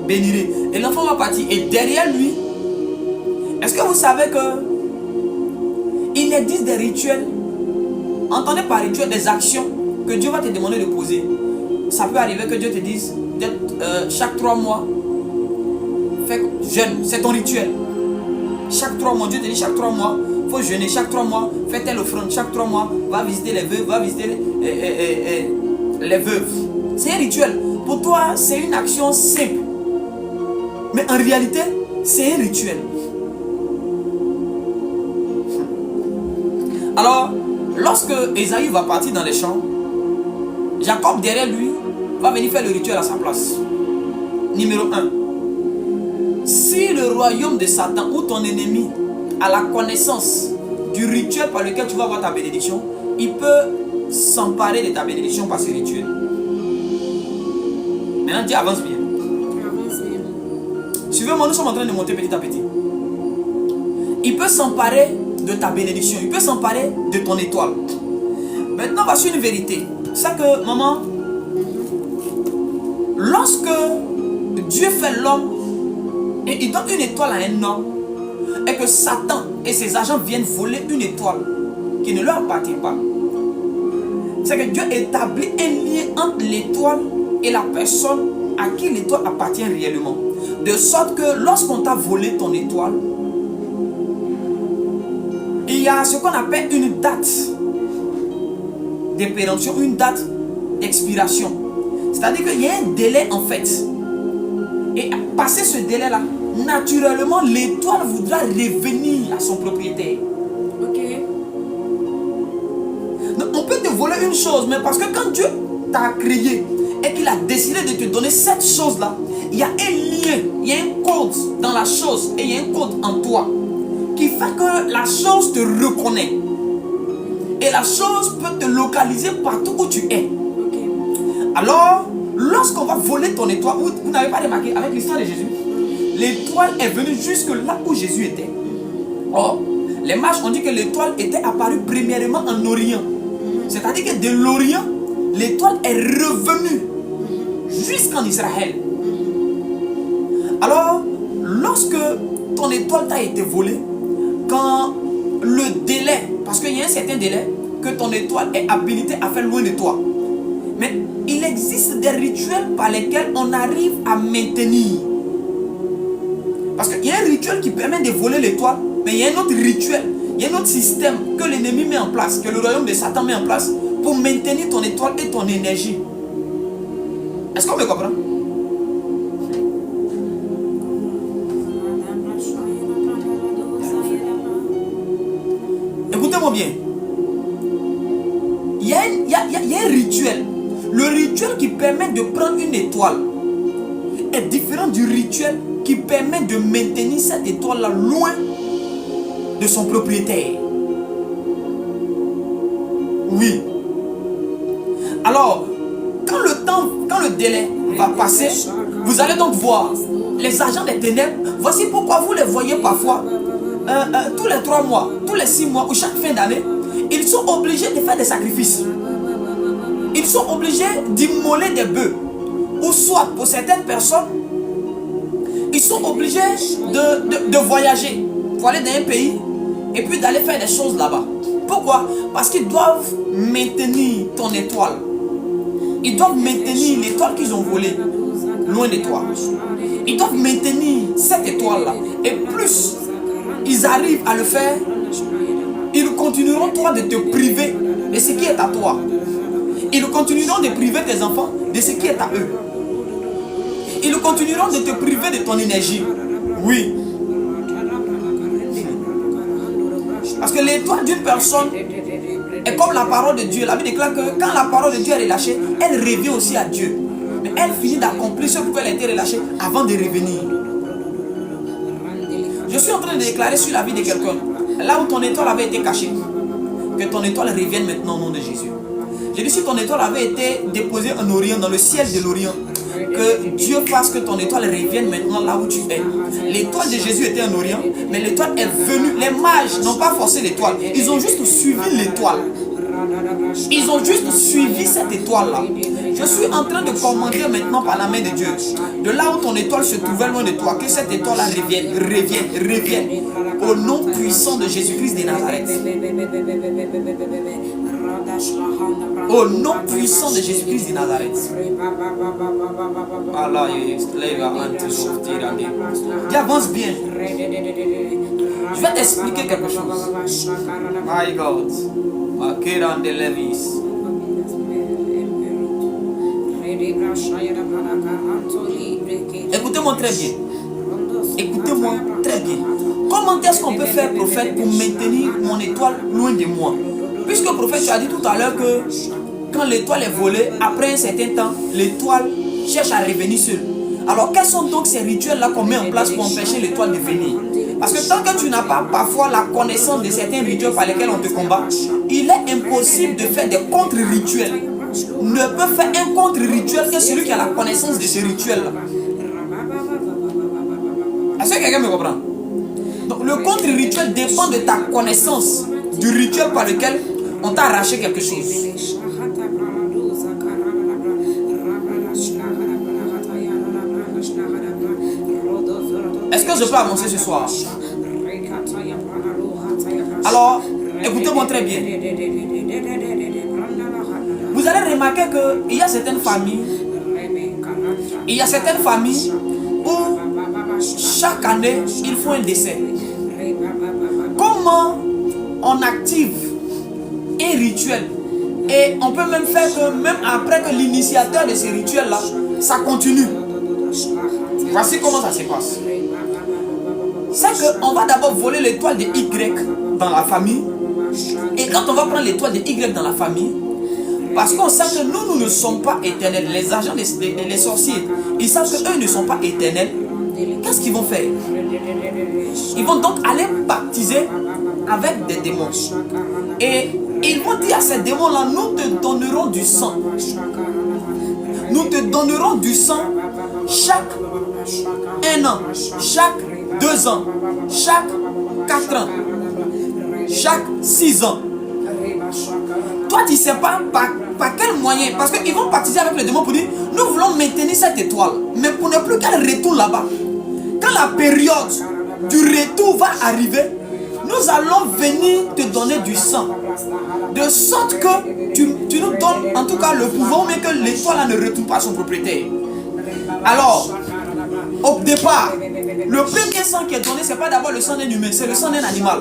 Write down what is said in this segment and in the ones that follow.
bénirai. Et l'enfant va partir. Et derrière lui, est-ce que vous savez que il existe des rituels? Entendez par rituel des actions que Dieu va te demander de poser. Ça peut arriver que Dieu te dise chaque 3 mois, fais jeûne, c'est ton rituel. Chaque 3 mois, Dieu te dit chaque 3 mois, il faut jeûner. Chaque 3 mois, fais telle offrande. Chaque 3 mois, va visiter les veuves, va visiter les veuves. C'est un rituel. Pour toi, c'est une action simple. Mais en réalité, c'est un rituel. Alors, lorsque Ésaü va partir dans les champs, Jacob derrière lui va venir faire le rituel à sa place. Numéro 1. Si le royaume de Satan ou ton ennemi a la connaissance du rituel par lequel tu vas avoir ta bénédiction, il peut s'emparer de ta bénédiction par ce rituel. Maintenant, Dieu avance bien. Suivez-moi, nous sommes en train de monter petit à petit. Il peut s'emparer de ta bénédiction. Il peut s'emparer de ton étoile. Maintenant, voici une vérité. C'est que, maman, lorsque Dieu fait l'homme et il donne une étoile à un homme, et que Satan et ses agents viennent voler une étoile qui ne leur appartient pas, c'est que Dieu établit un lien entre l'étoile et la personne à qui l'étoile appartient réellement. De sorte que lorsqu'on t'a volé ton étoile, il y a ce qu'on appelle une date de péremption, une date d'expiration. C'est-à-dire qu'il y a un délai en fait. Et passé ce délai-là, naturellement, l'étoile voudra revenir à son propriétaire. Ok. Donc, on peut te voler une chose, mais parce que quand Dieu t'a créé et qu'il a décidé de te donner cette chose-là, il y a un lien, il y a un code dans la chose et il y a un code en toi qui fait que la chose te reconnaît. Et la chose peut te localiser partout où tu es. Ok. Alors, lorsqu'on va voler ton étoile, vous n'avez pas remarqué avec l'histoire de Jésus, l'étoile est venue jusque là où Jésus était. Or, les mages ont dit que l'étoile était apparue premièrement en Orient. C'est-à-dire que de l'Orient, l'étoile est revenue jusqu'en Israël. Alors, lorsque ton étoile t'a été volée, quand le délai, parce qu'il y a un certain délai que ton étoile est habilitée à faire loin de toi, mais il existe des rituels par lesquels on arrive à maintenir. Parce qu'il y a un rituel qui permet de voler l'étoile, mais il y a un autre rituel, il y a un autre système que l'ennemi met en place, que le royaume de Satan met en place pour maintenir ton étoile et ton énergie. Est-ce qu'on me comprend? Écoutez-moi bien. Il y a un rituel. Le rituel qui permet de prendre une étoile est différent du rituel qui permet de maintenir cette étoile-là loin de son propriétaire. Oui. Alors, quand le délai va passer, vous allez donc voir les agents des ténèbres. Voici pourquoi vous les voyez parfois tous les 3 mois, tous les 6 mois ou chaque fin d'année, ils sont obligés de faire des sacrifices. Ils sont obligés d'immoler des bœufs. Ou soit, pour certaines personnes, ils sont obligés de voyager pour aller dans un pays et puis d'aller faire des choses là-bas. Pourquoi? Parce qu'ils doivent maintenir ton étoile. Ils doivent maintenir l'étoile qu'ils ont volée loin de toi. Ils doivent maintenir cette étoile-là. Et plus ils arrivent à le faire, ils continueront toi de te priver de ce qui est à toi. Ils continueront de priver tes enfants de ce qui est à eux. Ils continueront de te priver de ton énergie. Oui. Parce que l'étoile d'une personne est comme la parole de Dieu. La Bible déclare que quand la parole de Dieu est relâchée, elle revient aussi à Dieu. Mais elle finit d'accomplir ce pour elle a été relâchée avant de revenir. Je suis en train de déclarer sur la vie de quelqu'un, là où ton étoile avait été cachée, que ton étoile revienne maintenant au nom de Jésus. J'ai dit si ton étoile avait été déposée en Orient, dans le ciel de l'Orient, que Dieu fasse que ton étoile revienne maintenant là où tu es. L'étoile de Jésus était en Orient, mais l'étoile est venue. Les mages n'ont pas forcé l'étoile, ils ont juste suivi l'étoile. Ils ont juste suivi cette étoile-là. Je suis en train de commenter maintenant par la main de Dieu. De là où ton étoile se trouvait loin de toi, que cette étoile-là revienne. Au nom puissant de Jésus-Christ de Nazareth. Au nom puissant de Jésus-Christ de Nazareth. Allah, Dieu avance bien. Je vais t'expliquer quelque chose. My God. Akiran de Levis. Écoutez-moi très bien. Écoutez-moi très bien. Comment est-ce qu'on peut faire, prophète, pour maintenir mon étoile loin de moi? Puisque prophète, tu as dit tout à l'heure que quand l'étoile est volée, après un certain temps, l'étoile cherche à revenir seule. Alors, quels sont donc ces rituels-là qu'on met en place pour empêcher l'étoile de venir? Parce que tant que tu n'as pas parfois la connaissance de certains rituels par lesquels on te combat, il est impossible de faire des contre-rituels. Ne peut faire un contre-rituel que celui qui a la connaissance de ce rituel-là. Est-ce que quelqu'un me comprend? Donc, le contre-rituel dépend de ta connaissance du rituel par lequel on t'a arraché quelque chose. Est-ce que je peux avancer ce soir? Alors, écoutez-moi très bien. Vous allez remarquer qu'il y a certaines familles, où chaque année, ils font un décès. Comment on active un rituel? Et on peut même faire que même après que l'initiateur de ce rituel-là, ça continue. Voici comment ça se passe. C'est qu'on va d'abord voler l'étoile de Y dans la famille. Et quand on va prendre l'étoile de Y dans la famille, parce qu'on sait que nous ne sommes pas éternels. Les agents, les sorciers, ils savent qu'eux ne sont pas éternels. Qu'est-ce qu'ils vont faire? Ils vont donc aller baptiser avec des démons. Et ils vont dire à ces démons-là, nous te donnerons du sang. Nous te donnerons du sang chaque 1 an, chaque 2 ans, chaque 4 ans, chaque 6 ans. Toi, tu ne sais pas par quel moyen. Parce qu'ils vont baptiser avec les démons pour dire, nous voulons maintenir cette étoile. Mais pour ne plus qu'elle retourne là-bas. Quand la période du retour va arriver, nous allons venir te donner du sang. De sorte que tu nous donnes en tout cas le pouvoir, mais que l'étoile ne retourne pas à son propriétaire. Alors, au départ, le premier sang qui est donné, ce n'est pas d'abord le sang d'un humain, c'est le sang d'un animal.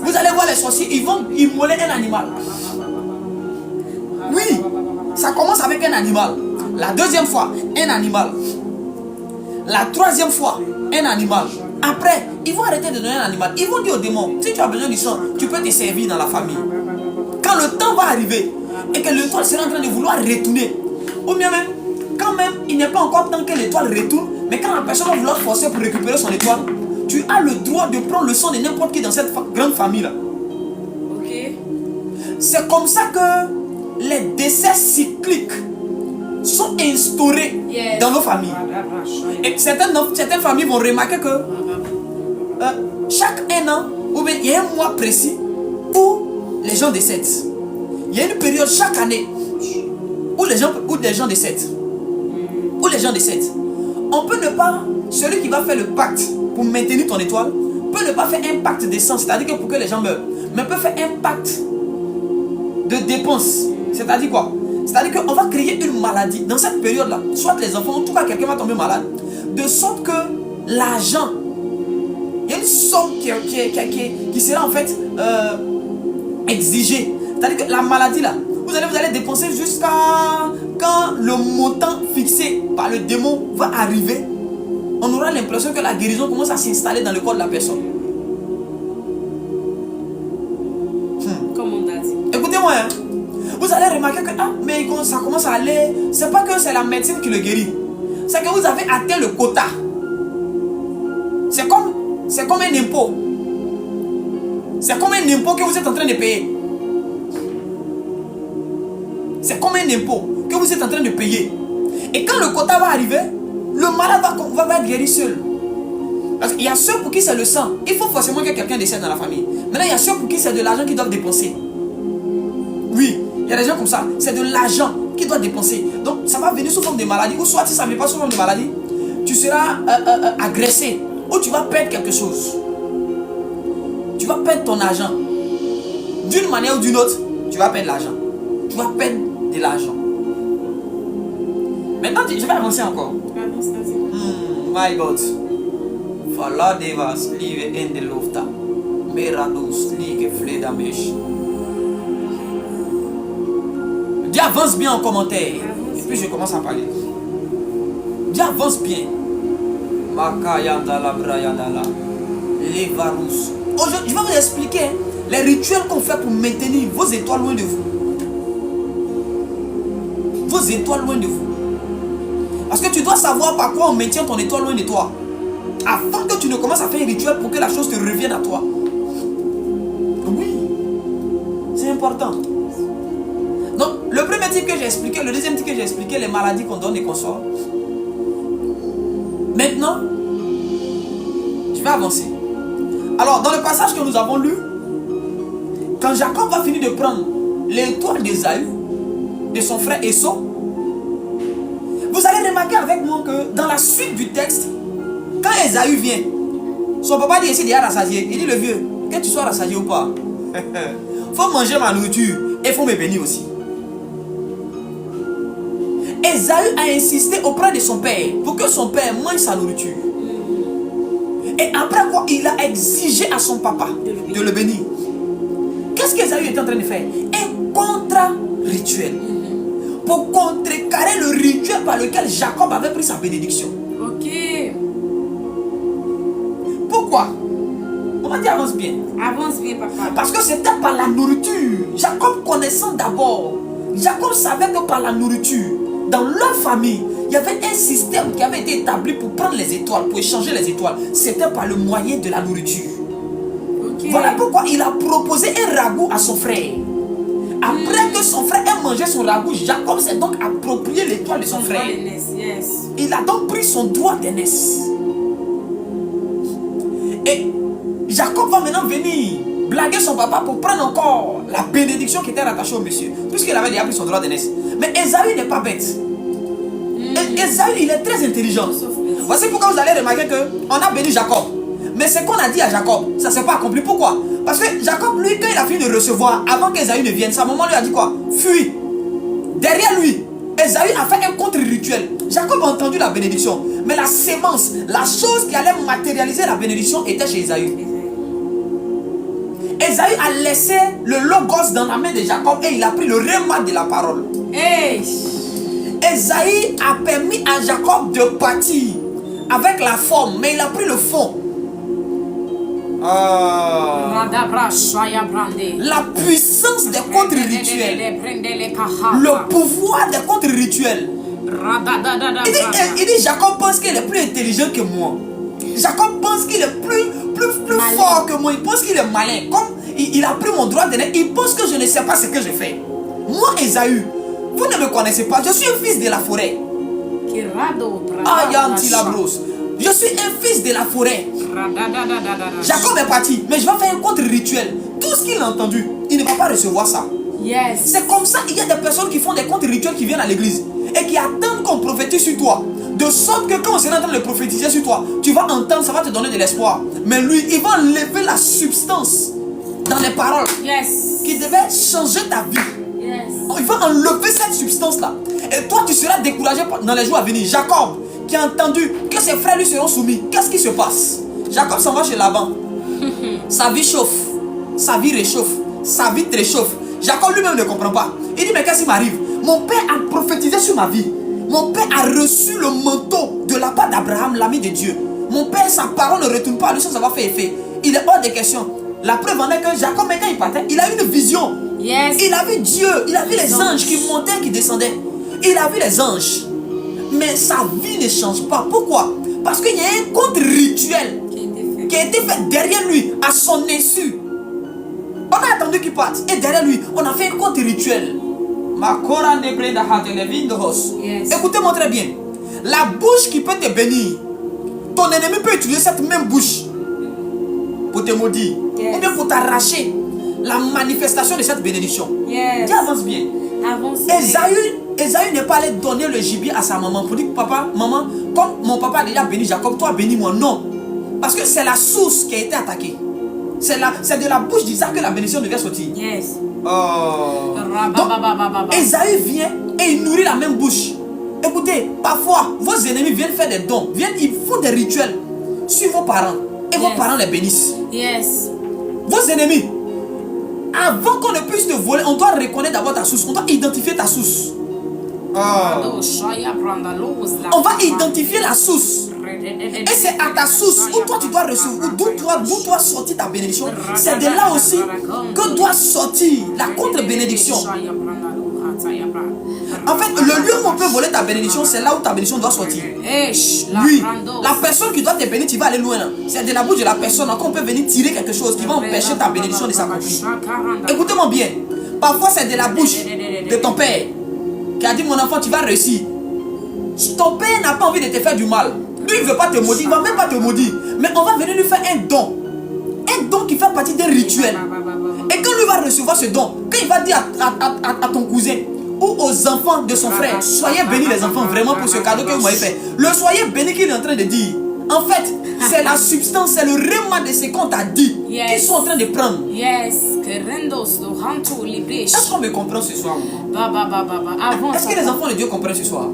Vous allez voir les sorciers, ils vont immoler un animal. Oui, ça commence avec un animal. La deuxième fois, un animal. La troisième fois, un animal. Après, ils vont arrêter de donner un animal. Ils vont dire aux démons, si tu as besoin du sang, tu peux te servir dans la famille. Quand le temps va arriver et que l'étoile sera en train de vouloir retourner, ou bien même, quand même, il n'est pas encore temps que l'étoile retourne, mais quand la personne va vouloir forcer pour récupérer son étoile, tu as le droit de prendre le sang de n'importe qui dans cette grande famille-là. Ok. C'est comme ça que les décès cycliques sont instaurés dans nos familles. Et certaines familles vont remarquer que chaque 1 an, ou bien il y a un mois précis où les gens décèdent. Il y a une période chaque année où les gens décèdent. On peut ne pas, celui qui va faire le pacte pour maintenir ton étoile, peut ne pas faire un pacte de sang, c'est-à-dire que pour que les gens meurent, mais peut faire un pacte de dépenses. C'est-à-dire quoi? C'est-à-dire qu'on va créer une maladie dans cette période-là. Soit les enfants, en tout cas quelqu'un va tomber malade. De sorte que l'argent, il y a une somme qui sera en fait exigée. C'est-à-dire que la maladie là, vous allez dépenser jusqu'à quand le montant fixé par le démon va arriver. On aura l'impression que la guérison commence à s'installer dans le corps de la personne. Comme on a dit. Écoutez-moi, hein. Vous allez remarquer que mais ça commence à aller. C'est pas que c'est la médecine qui le guérit. C'est que vous avez atteint le quota. C'est comme un impôt. C'est comme un impôt que vous êtes en train de payer. C'est comme un impôt que vous êtes en train de payer. Et quand le quota va arriver, le malade va être guéri seul. Parce qu'il y a ceux pour qui c'est le sang. Il faut forcément que quelqu'un décède dans la famille. Maintenant, il y a ceux pour qui c'est de l'argent qu'ils doivent dépenser. y a des gens comme ça. C'est de l'argent qu'il doit dépenser. Donc, ça va venir sous forme de maladie. Ou soit, si ça ne vient pas sous forme de maladie, tu seras agressé. Ou tu vas perdre quelque chose. Tu vas perdre ton argent. D'une manière ou d'une autre, tu vas perdre l'argent. Tu vas perdre de l'argent. Maintenant, je vais avancer encore. Avance, vas-y. My God. Fala devas live in the lufta. Merados ligue fledamesh. Dis avance bien en commentaire. Et puis je commence à parler. Dis avance bien. Makayandala brayandala. Levarus. Aujourd'hui, je vais vous expliquer les rituels qu'on fait pour maintenir vos étoiles loin de vous. Vos étoiles loin de vous. Parce que tu dois savoir par quoi on maintient ton étoile loin de toi. Afin que tu ne commences à faire un rituel pour que la chose te revienne à toi. Oui. C'est important. Donc, le premier type que j'ai expliqué, le deuxième type que j'ai expliqué, les maladies qu'on donne et qu'on sort. Maintenant, je vais avancer. Alors, dans le passage que nous avons lu, quand Jacob va finir de prendre l'étoile d'Ésaü, de son frère Esau, vous allez remarquer avec moi que dans la suite du texte, quand Ésaü vient, son papa dit ici, il est rassasié. Il dit le vieux, que tu sois rassasié ou pas, faut manger ma nourriture et il faut me bénir aussi. Ésaü a insisté auprès de son père pour que son père mange sa nourriture. Et après quoi, il a exigé à son papa de le bénir. Qu'est-ce qu'Ésaü est en train de faire? Un contre-rituel. Pour contrecarrer le rituel par lequel Jacob avait pris sa bénédiction. Ok. Pourquoi? On va dire avance bien. Avance bien, papa. Parce que c'était par la nourriture. Jacob connaissant d'abord. Jacob savait que par la nourriture, dans leur famille, il y avait un système qui avait été établi pour prendre les étoiles, pour échanger les étoiles. C'était par le moyen de la nourriture. Ok. Voilà pourquoi il a proposé un ragoût à son frère. Après que son frère ait mangé son ragoût, Jacob s'est donc approprié l'étoile de son frère. Yes. Il a donc pris son droit d'aînesse. Et Jacob va maintenant venir blaguer son papa pour prendre encore la bénédiction qui était rattachée au monsieur. Puisqu'il avait déjà pris son droit d'aînesse. Mais Ésaü n'est pas bête. Ésaü, il est très intelligent. Voici pourquoi vous allez remarquer qu'on a béni Jacob. Mais ce qu'on a dit à Jacob, ça ne s'est pas accompli. Pourquoi? Parce que Jacob, lui, quand il a fini de recevoir, avant qu'Ésaü ne vienne, sa maman lui a dit quoi? Fuis. Derrière lui, Ésaü a fait un contre-rituel. Jacob a entendu la bénédiction. Mais la sémence, la chose qui allait matérialiser la bénédiction était chez Ésaü. Ésaü a laissé le logos dans la main de Jacob et il a pris le rhéma de la parole. Hey. Ésaü a permis à Jacob de partir avec la forme, mais il a pris le fond. La puissance des contre-rituels. Le pouvoir des contre-rituels. Il dit Jacob pense qu'il est plus intelligent que moi. Jacob pense qu'il est plus fort que moi. Il pense qu'il est malin. Comme il a pris mon droit d'aîné, il pense que je ne sais pas ce que je fais. Moi, Ésaü, vous ne me connaissez pas. Je suis un fils de la forêt. Je suis un fils de la forêt. Jacob est parti, mais je vais faire un contre-rituel. Tout ce qu'il a entendu, il ne va pas recevoir ça. Yes. C'est comme ça, il y a des personnes qui font des contre-rituels qui viennent à l'église et qui attendent qu'on prophétise sur toi. De sorte que quand on sera en train de prophétiser sur toi, tu vas entendre, ça va te donner de l'espoir. Mais lui, il va enlever la substance dans les paroles qui devaient changer ta vie. Yes. Il va enlever cette substance-là. Et toi, tu seras découragé dans les jours à venir. Jacob, qui a entendu que ses frères lui seront soumis, qu'est-ce qui se passe? Jacob s'en va chez Laban. Sa vie chauffe, sa vie réchauffe, sa vie te réchauffe. Jacob lui-même ne comprend pas. Il dit, mais qu'est-ce qui m'arrive? Mon père a prophétisé sur ma vie. Mon père a reçu le manteau de la part d'Abraham, l'ami de Dieu. Mon père, sa parole ne retourne pas à lui sans avoir fait effet. Il est hors de question. La preuve en est que Jacob, quand il partait, il a eu une vision. Yes. Il a vu Dieu, il a vu les anges qui montaient, qui descendaient. Il a vu les anges. Mais sa vie ne change pas. Pourquoi? Parce qu'il y a un contre-rituel qui a été fait derrière lui, à son insu. On a attendu qu'il parte. Et derrière lui, on a fait un contre-rituel. Yes. Écoutez-moi très bien. La bouche qui peut te bénir, ton ennemi peut utiliser cette même bouche pour te maudire. Yes. Ou bien pour t'arracher la manifestation de cette bénédiction. Yes. Dis avance bien. Avant, c'était... Esaü n'est pas allé donner le gibier à sa maman pour dire papa, maman, comme mon papa a déjà béni Jacob, toi bénis-moi. Non. Parce que c'est la source qui a été attaquée. C'est de la bouche d'Isaac que la bénédiction devait sortir. Yes. Oh. Donc, Esaü vient et il nourrit la même bouche. Écoutez, parfois, vos ennemis viennent faire des dons. Ils font des rituels sur vos parents. Et vos parents les bénissent. Yes. Vos ennemis, avant qu'on ne puisse te voler, on doit reconnaître d'abord ta source. On doit identifier ta source. Oh. On va identifier la source. Et c'est à ta source où toi tu dois recevoir, d'où doit sortir ta bénédiction. C'est de là aussi que doit sortir la contre-bénédiction. En fait, le lieu où on peut voler ta bénédiction, c'est là où ta bénédiction doit sortir. Oui, la personne qui doit te bénir, tu vas aller loin. C'est de la bouche de la personne qu'on peut venir tirer quelque chose qui va empêcher ta bénédiction de s'accomplir. Écoutez-moi bien. Parfois, c'est de la bouche de ton père qui a dit mon enfant, tu vas réussir. Ton père n'a pas envie de te faire du mal. Lui, il ne veut pas te maudire, il ne va même pas te maudire. Mais on va venir lui faire un don. Un don qui fait partie d'un rituel. Et quand lui va recevoir ce don, quand il va dire à ton cousin ou aux enfants de son frère, soyez bénis les enfants vraiment pour ce cadeau que vous m'avez fait. Le soyez bénis qu'il est en train de dire. En fait, c'est la substance, c'est le réma de ce qu'on t'a dit qu'ils sont en train de prendre. Est-ce qu'on me comprend ce soir? Est-ce que les enfants de Dieu comprennent ce soir?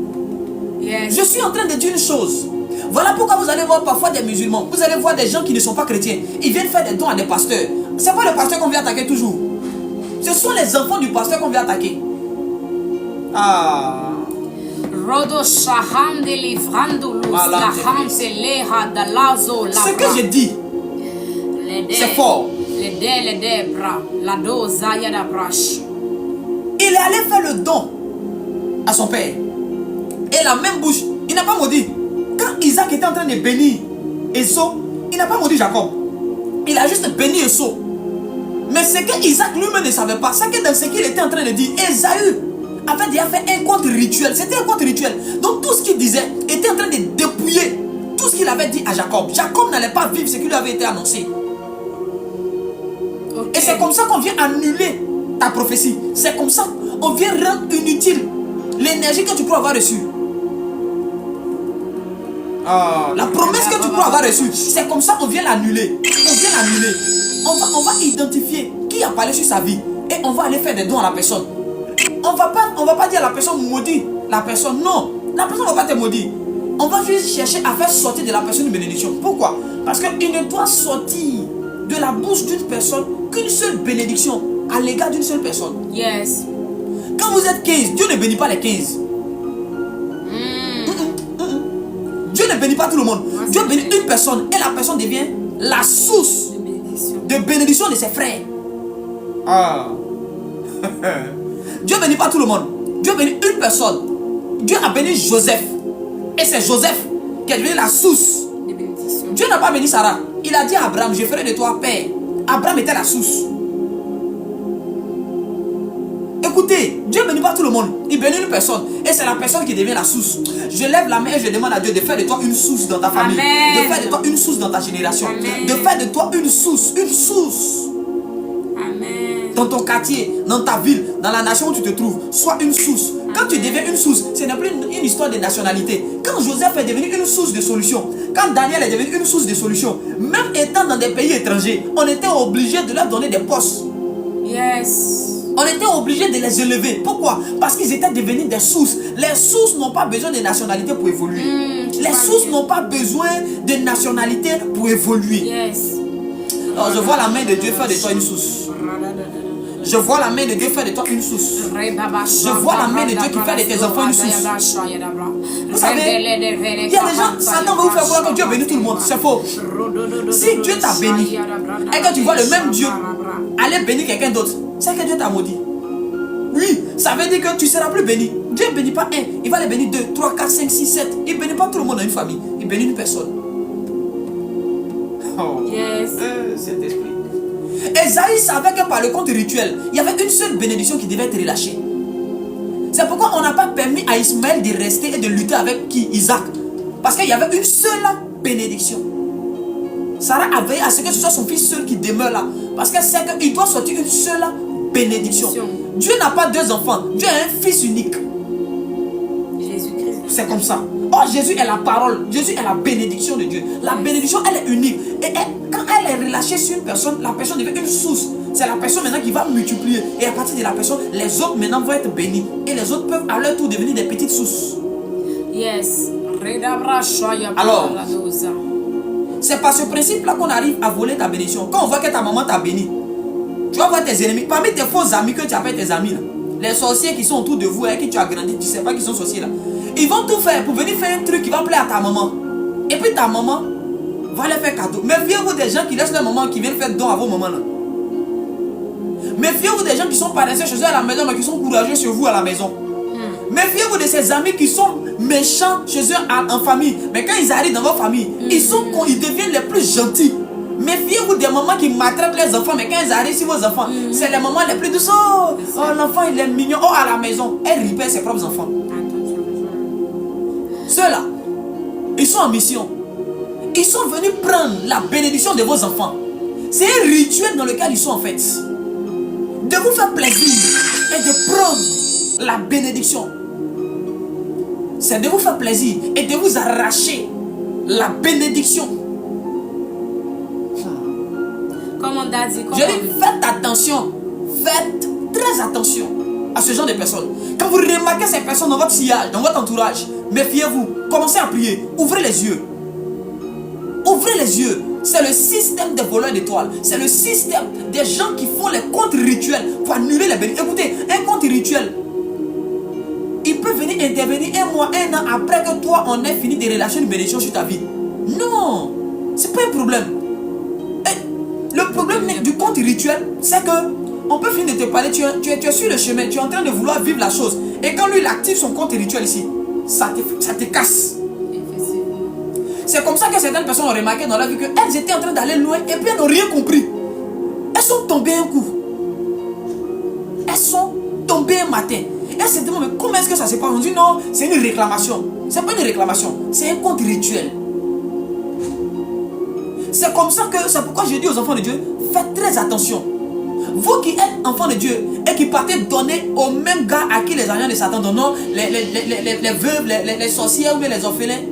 Je suis en train de dire une chose. Voilà pourquoi vous allez voir parfois des musulmans. Vous allez voir des gens qui ne sont pas chrétiens. Ils viennent faire des dons à des pasteurs. C'est pas le pasteur qu'on vient attaquer toujours. Ce sont les enfants du pasteur qu'on vient attaquer. Ah. Ce que j'ai dit, c'est fort. Il est allé faire le don à son père. Et la même bouche, il n'a pas maudit. Quand Isaac était en train de bénir Esau, il n'a pas maudit Jacob. Il a juste béni Esau. Mais ce que Isaac lui-même ne savait pas, c'est que dans ce qu'il était en train de dire, Esaü avait déjà fait un compte rituel. C'était un compte rituel. Donc tout ce qu'il disait était en train de dépouiller tout ce qu'il avait dit à Jacob. Jacob n'allait pas vivre ce qui lui avait été annoncé. Et c'est comme ça qu'on vient annuler ta prophétie. C'est comme ça qu'on vient rendre inutile l'énergie que tu pourrais avoir reçue. La promesse que tu pourrais avoir reçue, c'est comme ça qu'on vient l'annuler. On vient l'annuler. On va identifier qui a parlé sur sa vie et on va aller faire des dons à la personne. On va pas dire à la personne maudit la personne. Non, la personne ne va pas te maudire. On va juste chercher à faire sortir de la personne une bénédiction. Pourquoi? Parce qu'il ne doit sortir de la bouche d'une personne qu'une seule bénédiction à l'égard d'une seule personne. Yes. Quand vous êtes 15, Dieu ne bénit pas les 15. Dieu ne bénit pas tout le monde. Dieu bénit une personne et la personne devient la source de bénédiction de ses frères. Dieu ne bénit pas tout le monde. Dieu bénit une personne. Dieu a béni Joseph. Et c'est Joseph qui est devenu la source. Dieu n'a pas béni Sarah. Il a dit à Abraham, je ferai de toi père. Abraham était la source. Écoutez, Dieu ne bénit pas tout le monde. Il bénit une personne. Et c'est la personne qui devient la source. Je lève la main et je demande à Dieu de faire de toi une source dans ta famille. Amen. De faire de toi une source dans ta génération. Amen. De faire de toi une source. Une source. Amen. Dans ton quartier, dans ta ville, dans la nation où tu te trouves. Sois une source. Quand tu deviens une source, ce n'est plus une histoire de nationalité. Quand Joseph est devenu une source de solution, quand Daniel est devenu une source de solution, même étant dans des pays étrangers, on était obligé de leur donner des postes. Yes. On était obligé de les élever. Pourquoi? Parce qu'ils étaient devenus des sources. Les sources n'ont pas besoin de nationalité pour évoluer. Les sources n'ont pas besoin de nationalité pour évoluer. Yes. Alors je vois la main de Dieu faire de toi une source. Je vois la main de Dieu faire de toi une source. Je vois la main de Dieu qui fait de tes enfants une source. Vous savez, il y a des gens, Satan va vous faire croire que Dieu bénit tout le monde. C'est faux. Si Dieu t'a béni et que tu vois le même Dieu aller bénir quelqu'un d'autre, c'est que Dieu t'a maudit. Oui, ça veut dire que tu ne seras plus béni. Dieu ne bénit pas un, il va les bénir 2, 3, 4, 5, 6, 7. Il ne bénit pas tout le monde dans une famille. Il bénit une personne. Oh. Yes. Cet esprit. Esaü savait que par le compte rituel, il y avait une seule bénédiction qui devait être relâchée. C'est pourquoi on n'a pas permis à Ismaël de rester et de lutter avec qui? Isaac. Parce qu'il y avait une seule bénédiction. Sarah a veillé à ce que ce soit son fils seul qui demeure là. Parce qu'elle sait qu'il doit sortir une seule bénédiction. Dieu n'a pas deux enfants. Dieu a un fils unique. Jésus-Christ. C'est comme ça. Oh, Jésus est la parole. Jésus est la bénédiction de Dieu. La bénédiction, elle est unique. Et quand elle est relâchée sur une personne, la personne devient une source. C'est la personne maintenant qui va multiplier. Et à partir de la personne, les autres maintenant vont être bénis. Et les autres peuvent à leur tour devenir des petites sources. Yes. Alors, c'est par ce principe-là qu'on arrive à voler ta bénédiction. Quand on voit que ta maman t'a béni, tu vas voir tes ennemis. Parmi tes faux amis que tu appelles tes amis, là, les sorciers qui sont autour de vous, avec qui tu as grandi, tu ne sais pas qu'ils sont sorciers là. Ils vont tout faire pour venir faire un truc qui va plaire à ta maman. Et puis ta maman va les faire cadeau. Méfiez-vous des gens qui laissent leur maman, qui viennent faire don à vos mamans là. Méfiez-vous des gens qui sont paresseux chez eux à la maison, mais qui sont courageux chez vous à la maison. Méfiez-vous de ces amis qui sont méchants chez eux en famille. Mais quand ils arrivent dans votre famille, ils deviennent les plus gentils. Méfiez-vous des mamans qui maltraitent les enfants. Mais quand ils arrivent sur vos enfants, c'est les mamans les plus douces. Oh, l'enfant il est mignon. Oh, à la maison, elle ripère ses propres enfants. Ceux-là, ils sont en mission. Ils sont venus prendre la bénédiction de vos enfants. C'est un rituel dans lequel ils sont en fait. De vous faire plaisir et de prendre la bénédiction. C'est de vous faire plaisir et de vous arracher la bénédiction. Comme on a dit. Je dis, faites attention. Faites très attention à ce genre de personnes. Quand vous remarquez ces personnes dans votre sillage, dans votre entourage, méfiez-vous. Commencez à prier. Ouvrez les yeux. Ouvrez les yeux. C'est le système des voleurs d'étoiles. C'est le système des gens qui font les comptes rituels pour annuler les bénédictions. Écoutez, un compte rituel, il peut venir intervenir un mois, un an après que toi, on ait fini de relâcher une bénédiction sur ta vie. Non, c'est pas un problème. Et le problème du compte rituel, c'est que on peut finir de te parler, tu es sur le chemin, tu es en train de vouloir vivre la chose. Et quand lui, il active son compte rituel ici, ça te casse. C'est comme ça que certaines personnes ont remarqué dans la vie qu'elles étaient en train d'aller loin et puis elles n'ont rien compris. Elles sont tombées un coup. Elles sont tombées un matin. Elles se demandent, mais comment est-ce que ça se passe? On dit non, c'est une réclamation. C'est pas une réclamation, c'est un compte rituel. C'est comme ça que, c'est pourquoi je dis aux enfants de Dieu, faites très attention. Vous qui êtes enfants de Dieu et qui partez donner au même gars à qui les agents de Satan donnent, les veuves, les sorcières ou bien les orphelins,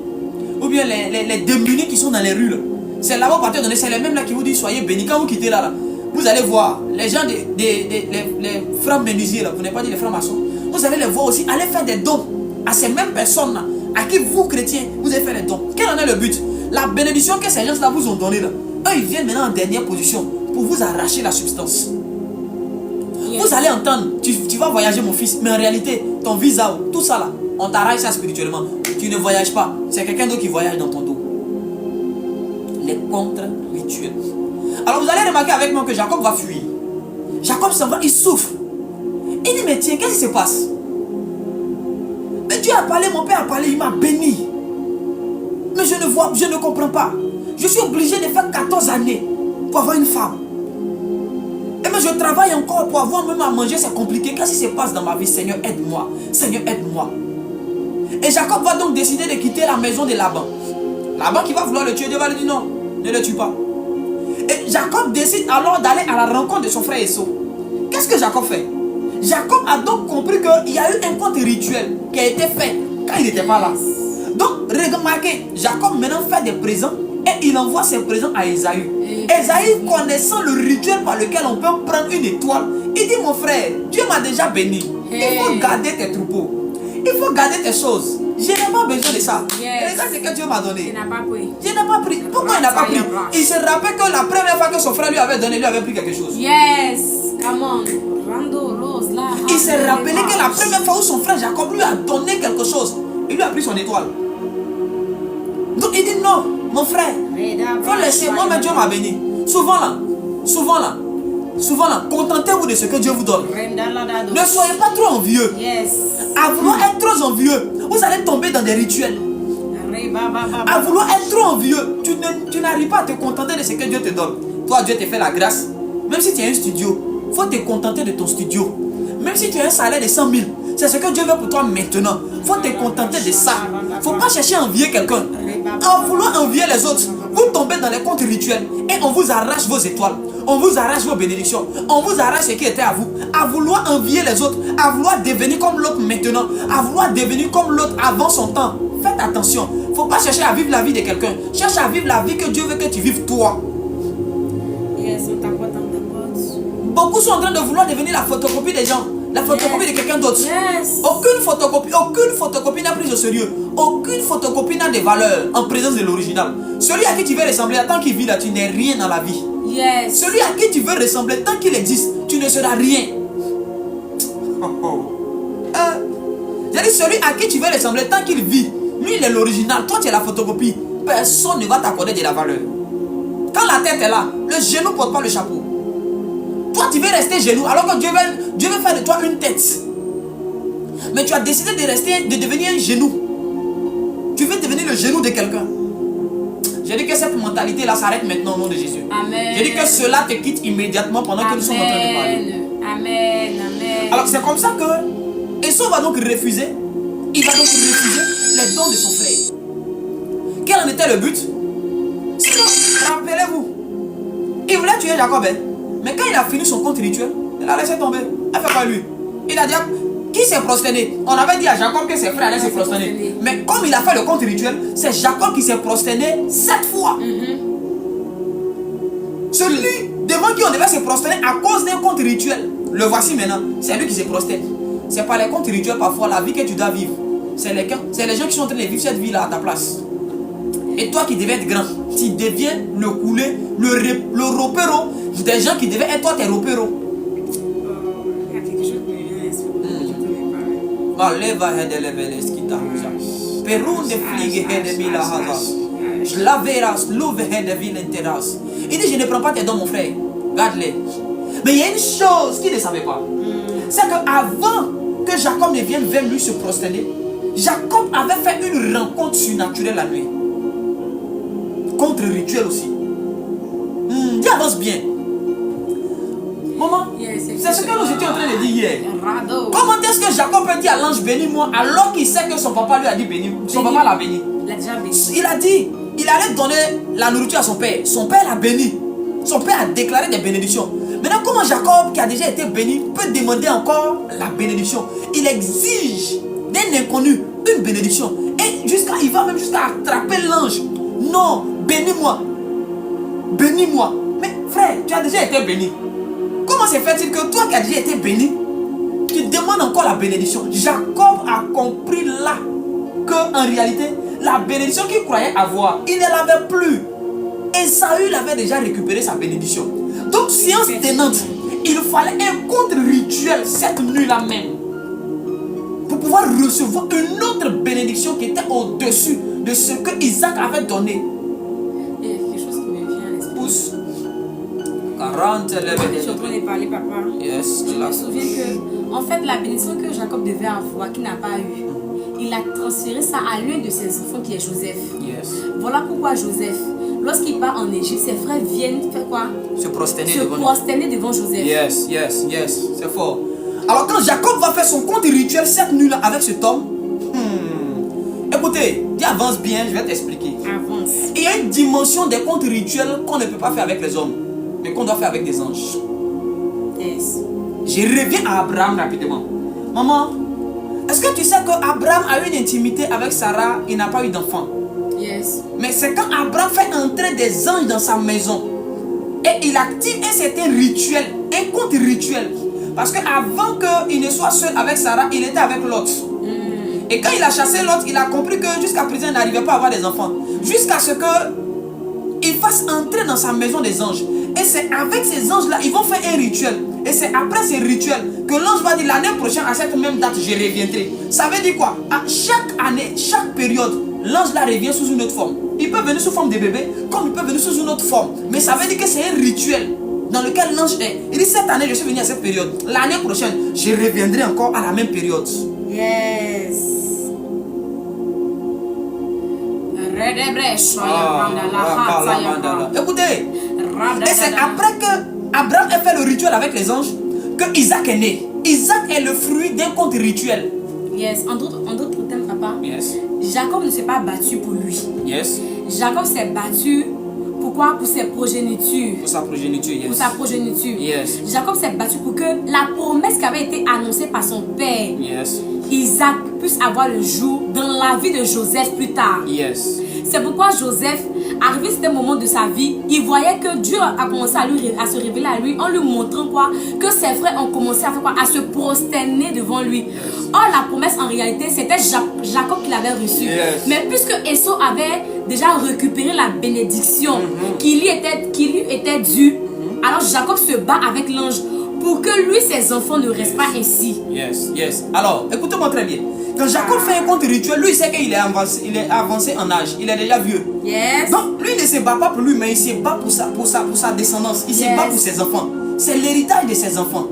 ou bien les démunis qui sont dans les rues. C'est là-bas partez donner, c'est les mêmes là qui vous disent soyez bénis. Quand vous quittez là, vous allez voir les gens, les frères menuisiers, là, vous n'avez pas dit les frères maçons, vous allez les voir aussi, allez faire des dons à ces mêmes personnes là, à qui vous chrétiens, vous allez faire des dons. Quel en est le but? La bénédiction que ces gens là vous ont donnée là, eux ils viennent maintenant en dernière position pour vous arracher la substance. Vous allez entendre, tu vas voyager mon fils, mais en réalité, ton visa, tout ça là, on t'arrache ça spirituellement. Tu ne voyages pas, c'est quelqu'un d'autre qui voyage dans ton dos. Les contre-rituels. Alors vous allez remarquer avec moi que Jacob va fuir. Jacob s'en va, il souffre. Il dit, mais tiens, qu'est-ce qui se passe? Mais Dieu a parlé, mon père a parlé, il m'a béni. Mais je ne comprends pas. Je suis obligé de faire 14 années pour avoir une femme. Et mais je travaille encore pour avoir même à manger, c'est compliqué. Qu'est-ce qui se passe dans ma vie? Seigneur, aide-moi. Seigneur, aide-moi. Et Jacob va donc décider de quitter la maison de Laban. Laban qui va vouloir le tuer, Dieu va lui dire non, ne le tue pas. Et Jacob décide alors d'aller à la rencontre de son frère Esau. Qu'est-ce que Jacob fait? Jacob a donc compris qu'il y a eu un compte rituel qui a été fait quand il n'était pas là. Donc, remarquez, Jacob maintenant fait des présents et il envoie ses présents à Ésaü. Ésaü, connaissant le rituel par lequel on peut prendre une étoile, il dit mon frère, Dieu m'a déjà béni. Il faut garder tes troupeaux. Il faut garder tes choses. Je n'ai pas besoin de ça. Regarde ce que Dieu m'a donné. Je n'ai pas pris. Pourquoi il n'a pas pris? Il se rappelle que la première fois que son frère lui avait donné, lui avait pris quelque chose. Yes, come on. Il s'est rappelé que la première fois où son frère Jacob lui a donné quelque chose, il lui a pris son étoile. Donc il dit non, mon frère, faut laisser moi, mais Dieu m'a béni. Souvent là, contentez-vous de ce que Dieu vous donne. Ne soyez pas trop envieux. À vouloir être trop envieux, vous allez tomber dans des rituels. À vouloir être trop envieux, tu n'arrives pas à te contenter de ce que Dieu te donne. Toi, Dieu te fait la grâce. Même si tu as un studio, il faut te contenter de ton studio. Même si tu as un salaire de 100 000, c'est ce que Dieu veut pour toi maintenant. Il faut te contenter de ça. Il ne faut pas chercher à envier quelqu'un. En voulant envier les autres, vous tombez dans les comptes rituels et on vous arrache vos étoiles. On vous arrache vos bénédictions. On vous arrache ce qui était à vous. à vouloir envier les autres, à vouloir devenir comme l'autre maintenant, à vouloir devenir comme l'autre avant son temps. Faites attention. Il ne faut pas chercher à vivre la vie de quelqu'un. Cherche à vivre la vie que Dieu veut que tu vives toi. Yes, on t'apporte, on t'apporte. Beaucoup sont en train de vouloir devenir la photocopie des gens, la photocopie de quelqu'un d'autre. Yes. Aucune photocopie n'a pris de sérieux. Aucune photocopie n'a de valeur en présence de l'original. Celui à qui tu veux ressembler, tant qu'il vit là, tu n'es rien dans la vie. Yes. Celui à qui tu veux ressembler, tant qu'il existe, tu ne seras rien. J'ai dit celui à qui tu veux ressembler, tant qu'il vit, lui il est l'original, toi tu es la photocopie. Personne ne va t'accorder de la valeur. Quand la tête est là, le genou ne porte pas le chapeau. Toi tu veux rester genou alors que Dieu veut faire de toi une tête. Mais tu as décidé de devenir un genou. Tu veux devenir le genou de quelqu'un. J'ai dit que cette mentalité là s'arrête maintenant au nom de Jésus. Amen. J'ai dit que cela te quitte immédiatement pendant que nous sommes en train de parler. Amen. Amen. Alors c'est comme ça que Esau va donc refuser. Il va donc refuser les dons de son frère. Quel en était le but? Sinon, rappelez-vous, il voulait tuer Jacob, hein? Mais quand il a fini son compte rituel, il a laissé tomber. Elle fait quoi lui? Il a dit, qui s'est prosterné? On avait dit à Jacob que ses frères allaient se prosterner. Mais comme il a fait le compte rituel, c'est Jacob qui s'est prosterné 7 fois. Celui devant qui on devait se prosterner à cause d'un compte rituel, le voici maintenant, c'est lui qui se prosterne. C'est pas les comptes rituels parfois, la vie que tu dois vivre. C'est les gens qui sont en train de vivre cette vie-là à ta place. Et toi qui devais être grand, tu deviens le coulé, le ropero des gens qui devaient être toi tes ropero. Il y a quelque chose qui me vient à l'esprit. Je ne Il dit, je ne prends pas tes dons, mon frère. Garde-les. Mais il y a une chose qu'il ne savait pas. C'est qu'avant que Jacob ne vienne vers lui se prosterner, Jacob avait fait une rencontre surnaturelle la nuit. Contre rituel aussi. Dis avance bien. Maman, c'est ce que nous étions en train de dire hier. Comment est-ce que Jacob peut dire à l'ange bénis-moi alors qu'il sait que son papa lui a dit bénis? Son papa l'a béni. Il a déjà béni. Il a dit, il allait donner la nourriture à son père. Son père l'a béni. Son père a déclaré des bénédictions. Maintenant, comment Jacob, qui a déjà été béni, peut demander encore la bénédiction? Il exige d'un inconnu une bénédiction. Et il va même jusqu'à attraper l'ange. Non, bénis-moi. Bénis-moi. Mais frère, tu as déjà été béni. Comment se fait-il que toi qui as déjà été béni, tu demandes encore la bénédiction? Jacob a compris là qu'en réalité, la bénédiction qu'il croyait avoir, il ne l'avait plus. Esaü avait déjà récupéré sa bénédiction. Donc, séance tenante, il fallait un compte rituel cette nuit-là même pour pouvoir recevoir une autre bénédiction qui était au-dessus de ce que Isaac avait donné. Il y a quelque chose qui me vient à l'esprit. Pousse. 40 Je suis en train de parler, papa. Yes, Je me souviens que, en fait, la bénédiction que Jacob devait avoir, qu'il n'a pas eu, il a transféré ça à l'un de ses enfants qui est Joseph. Yes. Voilà pourquoi Joseph, lorsqu'il part en Égypte, ses frères viennent faire quoi? Se prosterner Se prosterner devant Joseph. Yes, c'est fort. Alors quand Jacob va faire son compte rituel cette nuit-là avec cet homme, écoutez, dis avance bien, je vais t'expliquer. Avance. Il y a une dimension des comptes rituels qu'on ne peut pas faire avec les hommes, mais qu'on doit faire avec des anges. Yes. Je reviens à Abraham rapidement. Maman, est-ce que tu sais qu'Abraham a eu une intimité avec Sarah, il n'a pas eu d'enfant? Yes. Mais c'est quand Abraham fait entrer des anges dans sa maison et il active un certain rituel, un compte rituel. Parce qu'avant qu'il ne soit seul avec Sarah, il était avec Lot. Et quand il a chassé Lot, il a compris que jusqu'à présent, il n'arrivait pas à avoir des enfants. Jusqu'à ce qu'il fasse entrer dans sa maison des anges. Et c'est avec ces anges-là, ils vont faire un rituel. Et c'est après ce rituel que l'ange va dire l'année prochaine, à cette même date, je reviendrai. Ça veut dire quoi? À chaque année, chaque période, l'ange là revient sous une autre forme. Il peut venir sous forme de bébé, comme il peut venir sous une autre forme. Mais ça veut dire que c'est un rituel dans lequel l'ange est. Il dit cette année, je suis venu à cette période. L'année prochaine, je reviendrai encore à la même période. Yes. Écoutez, et c'est après que Abraham a fait le rituel avec les anges que Isaac est né. Isaac est le fruit d'un compte rituel. Yes. En d'autres termes, papa, Yes. Jacob ne s'est pas battu pour lui. Yes. Jacob s'est battu pour quoi? Pour ses progénitures. Pour sa progéniture, yes. Pour sa progéniture. Yes. Jacob s'est battu pour que la promesse qui avait été annoncée par son père, Yes. Isaac, puisse avoir le jour dans la vie de Joseph plus tard. Yes. C'est pourquoi Joseph, arrivé à ce moment de sa vie, il voyait que Dieu a commencé à se révéler à lui en lui montrant quoi? Que ses frères ont commencé à faire quoi? À se prosterner devant lui. Or, la promesse en réalité, c'était Jacob qui l'avait reçue. Yes. Mais puisque Esau avait déjà récupéré la bénédiction qui lui était due, alors Jacob se bat avec l'ange pour que lui, ses enfants ne restent pas ainsi. Yes, yes. Alors, écoutez-moi très bien. Quand Jacob fait un compte rituel, lui, il sait qu'il est avancé en âge. Il est déjà vieux. Yes. Donc, lui, il ne se bat pas pour lui, mais il se bat pour sa descendance. Il se bat pour ses enfants. C'est l'héritage de ses enfants.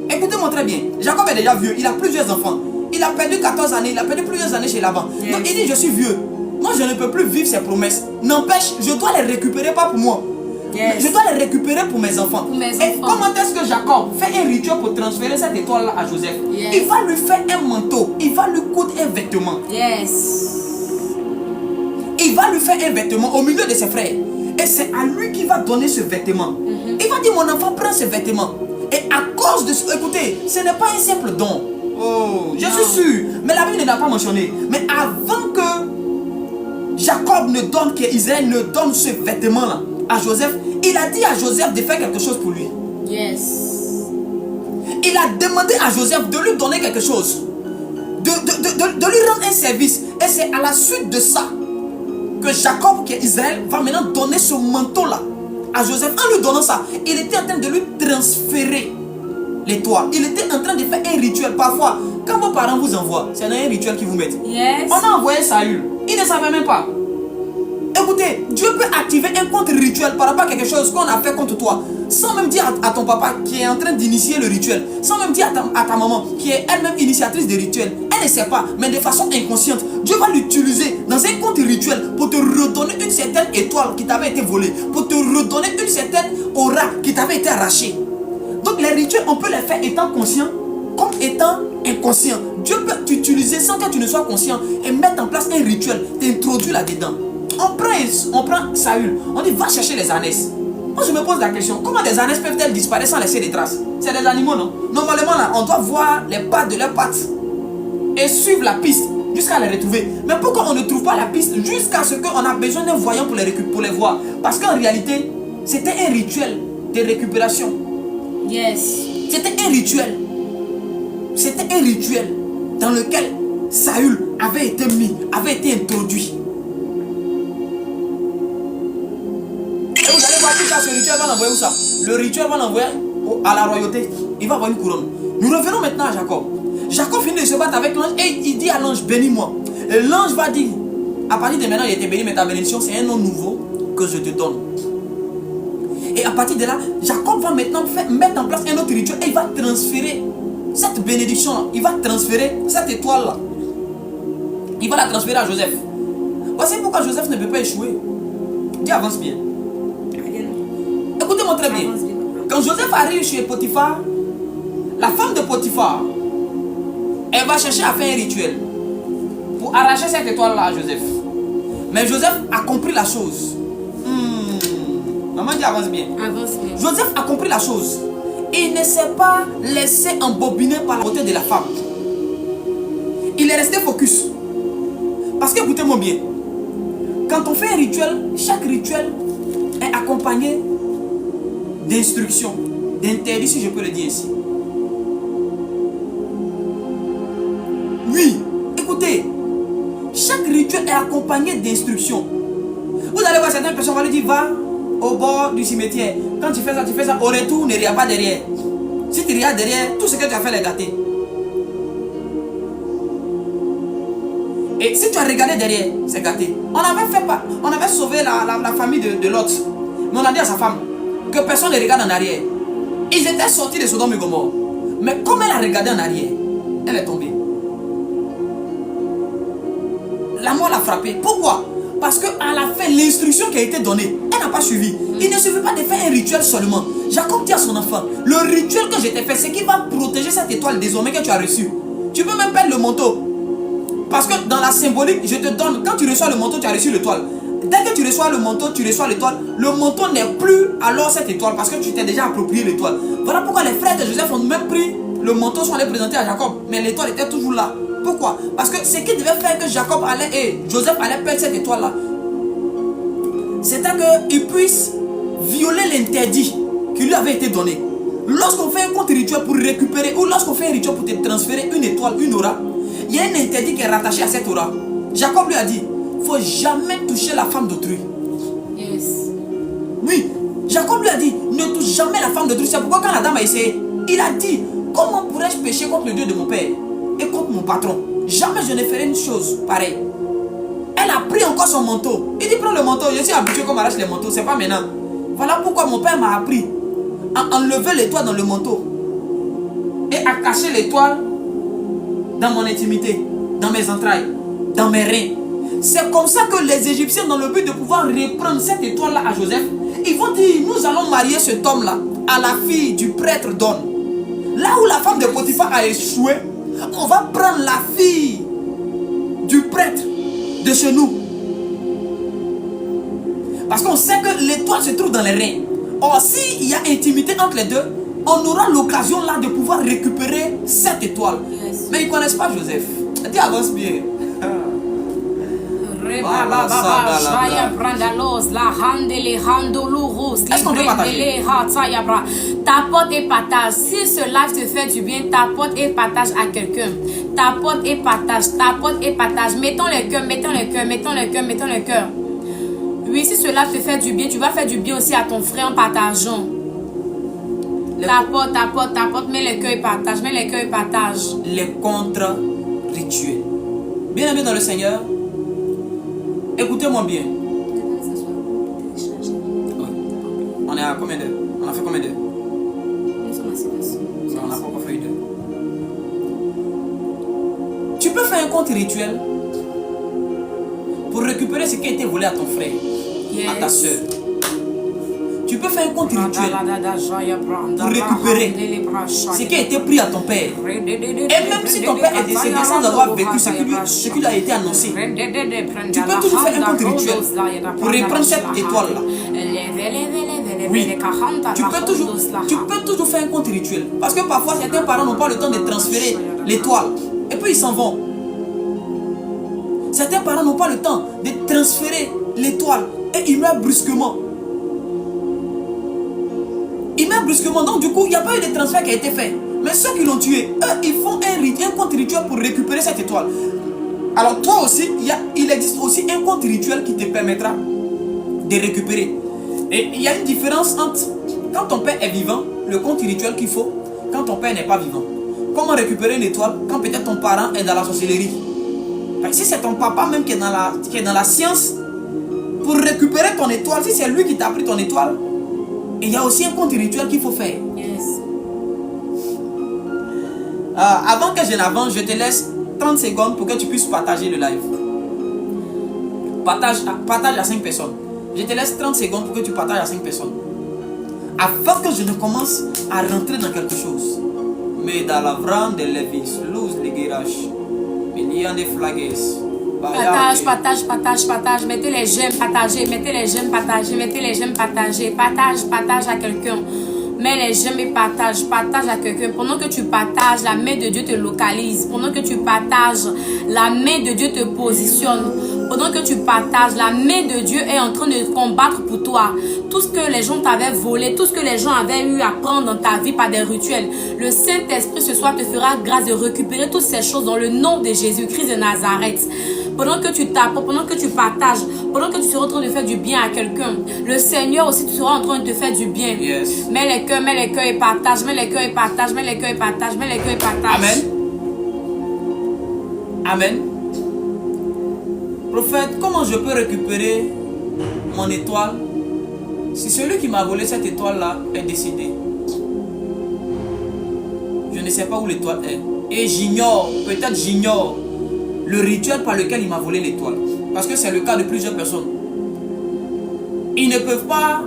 Écoutez-moi très bien. Jacob est déjà vieux. Il a plusieurs enfants. Il a perdu 14 années. Il a perdu plusieurs années chez Laban. Yes. Donc, il dit, je suis vieux. Moi, je ne peux plus vivre ces promesses. N'empêche, je dois les récupérer, pas pour moi. Yes. Je dois les récupérer pour mes enfants. Pour mes Et enfants. comment est-ce que Jacob fait un rituel pour transférer cette étoile-là à Joseph? Yes. Il va lui faire un manteau. Il va lui coudre un vêtement. Yes. Il va lui faire un vêtement au milieu de ses frères. Et c'est à lui qui va donner ce vêtement. Il va dire, mon enfant, prends ce vêtement. Et à cause de ce... Écoutez, ce n'est pas un simple don. Oh, je suis sûr. Mais la Bible ne l'a pas mentionné. Mais avant que Jacob ne donne, qu'Israël ne donne ce vêtement-là à Joseph, il a dit à Joseph de faire quelque chose pour lui. Yes. Il a demandé à Joseph de lui donner quelque chose. De lui rendre un service. Et c'est à la suite de ça que Jacob, qui est Israël, va maintenant donner ce manteau-là à Joseph. En lui donnant ça, il était en train de lui transférer l'étoile. Il était en train de faire un rituel. Parfois, quand vos parents vous envoient, c'est un rituel qu'ils vous mettent. Yes. On a envoyé Saül. Il ne savait même pas. Écoutez, Dieu peut activer un compte rituel par rapport à quelque chose qu'on a fait contre toi, sans même dire à ton papa qui est en train d'initier le rituel, sans même dire à ta maman qui est elle-même initiatrice des rituels. Elle ne sait pas, mais de façon inconsciente, Dieu va l'utiliser dans un compte rituel pour te redonner une certaine étoile qui t'avait été volée, pour te redonner une certaine aura qui t'avait été arrachée. Donc les rituels, on peut les faire étant conscient comme étant inconscient. Dieu peut t'utiliser sans que tu ne sois conscient et mettre en place un rituel, t'introduire là-dedans. On prend Saül, on dit va chercher les ânesses. Moi je me pose la question, comment des ânesses peuvent-elles disparaître sans laisser des traces? C'est des animaux, non? Normalement là, on doit voir les pattes de leurs pattes et suivre la piste jusqu'à les retrouver. Mais pourquoi on ne trouve pas la piste jusqu'à ce qu'on a besoin d'un voyant pour les voir? Parce qu'en réalité, c'était un rituel de récupération. Yes. C'était un rituel. C'était un rituel dans lequel Saül avait été mis, avait été introduit. Et vous allez voir tout ça, ce rituel va l'envoyer où ça? Le rituel va l'envoyer à la royauté. Il va avoir une couronne. Nous revenons maintenant à Jacob. Jacob finit de se battre avec l'ange et il dit à l'ange, bénis-moi. Et l'ange va dire, à partir de maintenant, il était béni, mais ta bénédiction, c'est un nom nouveau que je te donne. Et à partir de là, Jacob va maintenant mettre en place un autre rituel et il va transférer cette bénédiction-là. Il va transférer cette étoile-là. Il va la transférer à Joseph. Voici pourquoi Joseph ne peut pas échouer. Dis, avance bien. Écoutez-moi très bien. Quand Joseph arrive chez Potiphar, la femme de Potiphar, elle va chercher à faire un rituel pour arracher cette étoile-là à Joseph. Mais Joseph a compris la chose. Maman dit avance bien. Avance bien. Joseph a compris la chose. Il ne s'est pas laissé embobiner par la beauté de la femme. Il est resté focus. Parce que écoutez-moi bien. Quand on fait un rituel, chaque rituel est accompagné d'instructions, d'interdits, si je peux le dire ainsi. Oui, écoutez, chaque rituel est accompagné d'instructions. Vous allez voir certaines personnes, on va lui dire, va au bord du cimetière. Quand tu fais ça, au retour, ne regarde pas derrière. Si tu regardes derrière, tout ce que tu as fait est gâté. Et si tu as regardé derrière, c'est gâté. On avait sauvé la famille de Lot. Mais on a dit à sa femme que personne ne regarde en arrière. Ils étaient sortis de Sodome et Gomorrhe. Mais comme elle a regardé en arrière, elle est tombée. La mort l'a frappée. Pourquoi? Parce qu'à la fin, l'instruction qui a été donnée, elle n'a pas suivi. Il ne suffit pas de faire un rituel seulement. Jacob dit à son enfant, le rituel que je t'ai fait, c'est qui va protéger cette étoile désormais que tu as reçue. Tu peux même perdre le manteau. Parce que dans la symbolique, je te donne, quand tu reçois le manteau, tu as reçu l'étoile. Dès que tu reçois le manteau, tu reçois l'étoile. Le manteau n'est plus alors cette étoile parce que tu t'es déjà approprié l'étoile. Voilà pourquoi les frères de Joseph ont même pris le manteau, sont allés présenter à Jacob. Mais l'étoile était toujours là. Pourquoi? Parce que ce qui devait faire que Jacob allait et Joseph allait perdre cette étoile-là, c'était qu'il puisse violer l'interdit qui lui avait été donné. Lorsqu'on fait un compte rituel pour récupérer, ou lorsqu'on fait un rituel pour te transférer une étoile, une aura, il y a un interdit qui est rattaché à cette aura. Jacob lui a dit, il ne faut jamais toucher la femme d'autrui. Yes. Oui, Jacob lui a dit, ne touche jamais la femme d'autrui. C'est pourquoi quand la dame a essayé, il a dit, comment pourrais-je pécher contre le Dieu de mon père et contre mon patron? Jamais je ne ferai une chose pareille. Elle a pris encore son manteau. Il dit, prends le manteau. Je suis habitué qu'on m'arrache les manteaux, c'est pas maintenant. Voilà pourquoi mon père m'a appris à enlever l'étoile dans le manteau et à cacher l'étoile dans mon intimité, dans mes entrailles, dans mes reins. C'est comme ça que les Égyptiens, dans le but de pouvoir reprendre cette étoile-là à Joseph, ils vont dire, nous allons marier cet homme-là à la fille du prêtre d'On. Là où la femme de Potiphar a échoué, on va prendre la fille du prêtre de chez nous. Parce qu'on sait que l'étoile se trouve dans les reins. Or, s'il y a intimité entre les deux, on aura l'occasion là de pouvoir récupérer cette étoile. Yes. Mais ils ne connaissent pas Joseph. Tu avances bien. Est-ce qu'on peut partager? Tapote et partage. Si ce live te fait du bien, tapote et partage à quelqu'un. Tapote et partage, tapote et partage. Mettons le cœur, mettons le cœur, mettons le cœur, mettons le cœur. Oui, si cela te fait du bien, tu vas faire du bien aussi à ton frère en partageant. Tapote, tapote, tapote, mets le cœur et partage, mets le cœur et partage. Les contre-rituels. Bien-aimés dans le Seigneur, écoutez-moi bien. On est à combien d'heures? On a fait combien d'heures? On n'a pas encore fait une heure. Tu peux faire un compte rituel pour récupérer ce qui a été volé à ton frère, à ta soeur. Tu peux faire un compte rituel pour récupérer ce qui a été pris à ton père. Et même si ton père est décédé sans avoir vécu ce qui lui a été annoncé, tu peux toujours faire un compte rituel pour reprendre cette étoile-là. Oui, tu peux toujours faire un compte rituel. Parce que parfois, certains parents n'ont pas le temps de transférer l'étoile. Et puis ils s'en vont. Certains parents n'ont pas le temps de transférer l'étoile. Et ils meurent brusquement. Ils meurent brusquement. Donc du coup, il n'y a pas eu de transfert qui a été fait. Mais ceux qui l'ont tué, eux, ils font un compte rituel pour récupérer cette étoile. Alors toi aussi, il existe aussi un compte rituel qui te permettra de récupérer. Et il y a une différence entre quand ton père est vivant, le compte rituel qu'il faut, quand ton père n'est pas vivant. Comment récupérer une étoile quand peut-être ton parent est dans la sorcellerie? Si c'est ton papa même qui est dans la science, pour récupérer ton étoile, si c'est lui qui t'a pris ton étoile, il y a aussi un compte rituel qu'il faut faire. Yes. Avant que je n'avance, je te laisse 30 secondes pour que tu puisses partager le live. Partage à 5 personnes. Je te laisse 30 secondes pour que tu partages à 5 personnes. Avant que je ne commence à rentrer dans quelque chose. Mais dans la vrande de Levis, lose les guéraches. Millions de flagues. Partage, partage, partage, partage. Mettez les j'aime, partagez. Mettez les j'aime, partagez. Mettez les j'aime, partagez. Partage, partage à quelqu'un. Mets les j'aime et partage. Partage à quelqu'un. Pendant que tu partages, la main de Dieu te localise. Pendant que tu partages, la main de Dieu te positionne. Pendant que tu partages, la main de Dieu est en train de combattre pour toi. Tout ce que les gens t'avaient volé, tout ce que les gens avaient eu à prendre dans ta vie par des rituels. Le Saint-Esprit ce soir te fera grâce de récupérer toutes ces choses dans le nom de Jésus-Christ de Nazareth. Pendant que tu tapes, pendant que tu partages, pendant que tu seras en train de faire du bien à quelqu'un, le Seigneur aussi tu seras en train de te faire du bien. Yes. Mets les cœurs et partage, mets les cœurs et partage, mets les cœurs et partage, mets les cœurs et partage. Amen. Amen. Prophète, comment je peux récupérer mon étoile si celui qui m'a volé cette étoile-là est décédé? Je ne sais pas où l'étoile est. Et j'ignore, peut-être j'ignore le rituel par lequel il m'a volé l'étoile. Parce que c'est le cas de plusieurs personnes. Ils ne peuvent pas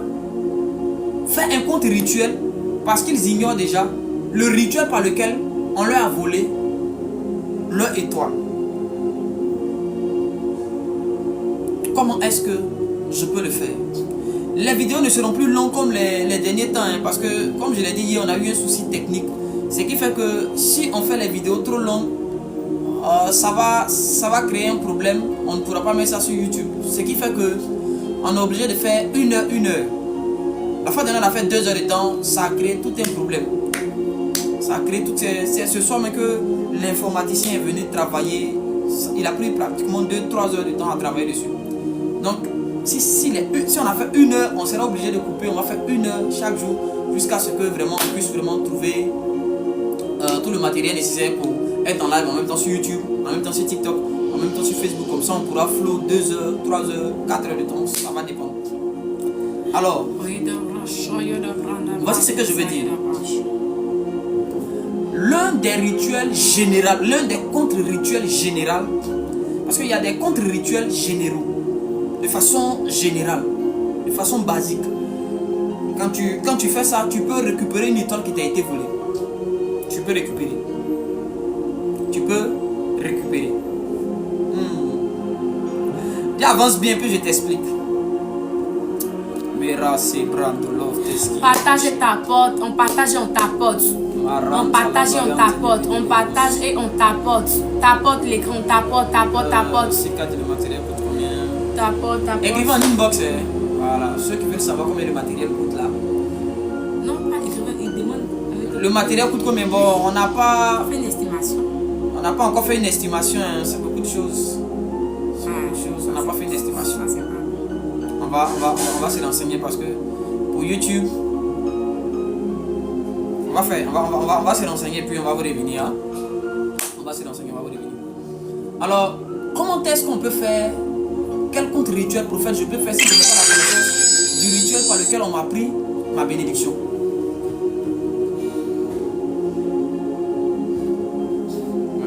faire un compte rituel parce qu'ils ignorent déjà le rituel par lequel on leur a volé leur étoile. Comment est-ce que je peux le faire. Les vidéos ne seront plus longues comme les derniers temps, hein, parce que, comme je l'ai dit hier, on a eu un souci technique. Ce qui fait que si on fait les vidéos trop longues, ça va créer un problème. On ne pourra pas mettre ça sur YouTube. Ce qui fait que on est obligé de faire 1 heure, 1 heure. La fois dernière, on a fait 2 heures de temps, ça a créé tout un problème. Ça a créé tout. C'est ce soir même que l'informaticien est venu travailler. Il a pris pratiquement 2-3 heures de temps à travailler dessus. Donc, si on a fait 1 heure, on sera obligé de couper. On va faire 1 heure chaque jour jusqu'à ce que vraiment on puisse vraiment trouver tout le matériel nécessaire pour être en live en même temps sur YouTube, en même temps sur TikTok, en même temps sur Facebook. Comme ça, on pourra flow 2 heures, 3 heures, 4 heures de temps. Ça va dépendre. Alors, voici ce que je veux dire. L'un des rituels généraux, l'un des contre-rituels généraux, parce qu'il y a des contre-rituels généraux, de façon générale, de façon basique. Quand tu fais ça, tu peux récupérer une étoile qui t'a été volée. Tu peux récupérer. Tu peux récupérer. Avance bien, puis je t'explique. Partage ta porte, on partage et on tapote. On partage et on tapote, on partage et on tapote. Tapote l'écran, tapote. C'est 4 de matériel coûte combien? Tapote. Écrivez en inbox. Voilà, ceux qui veulent savoir combien le matériel coûte là. Non, pas écrivez, ils demandent. Le matériel coûte combien? Bon, on n'a pas. On fait une estimation. On n'a pas encore fait une estimation, hein. C'est beaucoup de choses. On n'a pas fait une estimation. On va se renseigner parce que pour YouTube, on va se renseigner puis on va vous revenir. Hein. On va se renseigner, on va vous revenir. Alors, comment est-ce qu'on peut faire? Quel contre-rituel prophète je peux faire si je n'ai pas la connaissance du rituel par lequel on m'a pris ma bénédiction?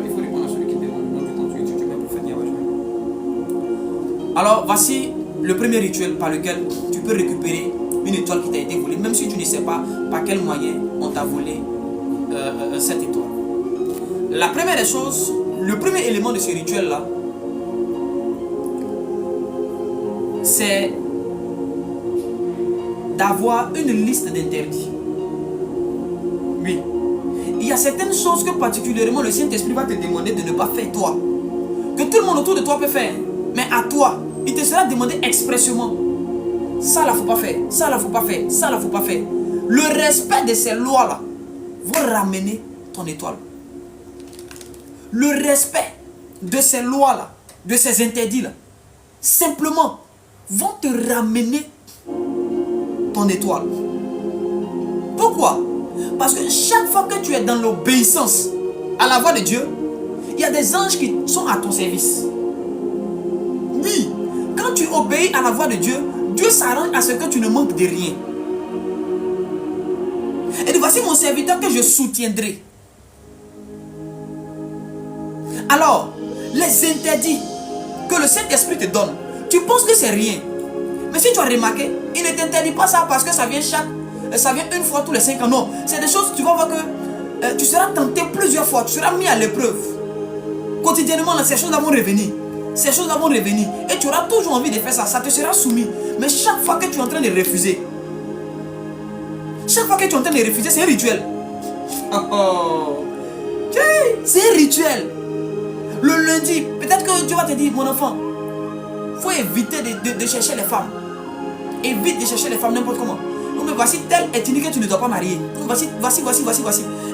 Il faut répondre à celui qui demande du temps sur YouTube, tu peux prophète Yahweh. Alors, voici le premier rituel par lequel tu peux récupérer une étoile qui t'a été volée, même si tu ne sais pas par quel moyen on t'a volé cette étoile. La première des choses, le premier élément de ce rituel-là, c'est d'avoir une liste d'interdits. Oui. Il y a certaines choses que particulièrement le Saint-Esprit va te demander de ne pas faire toi. Que tout le monde autour de toi peut faire. Mais à toi, il te sera demandé expressément. Ça là, faut pas faire. Ça là, faut pas faire. Ça là, faut pas faire. Le respect de ces lois-là va ramener ton étoile. Le respect de ces lois-là, de ces interdits-là, simplement, vont te ramener ton étoile. Pourquoi? Parce que chaque fois que tu es dans l'obéissance à la voix de Dieu, il y a des anges qui sont à ton service. Oui, quand tu obéis à la voix de Dieu, Dieu s'arrange à ce que tu ne manques de rien. Et voici mon serviteur que je soutiendrai. Alors, les interdits que le Saint-Esprit te donne, tu penses que c'est rien. Mais si tu as remarqué, il ne t'interdit pas ça parce que ça vient une fois tous les 5 ans. Non, c'est des choses, tu vas voir que tu seras tenté plusieurs fois, tu seras mis à l'épreuve. Quotidiennement, ces choses vont revenir. Ces choses vont revenir. Et tu auras toujours envie de faire ça, ça te sera soumis. Mais chaque fois que tu es en train de refuser, c'est un rituel. C'est un rituel. Le lundi, peut-être que Dieu va te dire, mon enfant, il faut éviter de chercher les femmes. Évite de chercher les femmes n'importe comment. Mais voici telle ethnie que tu ne dois pas marier. Voici.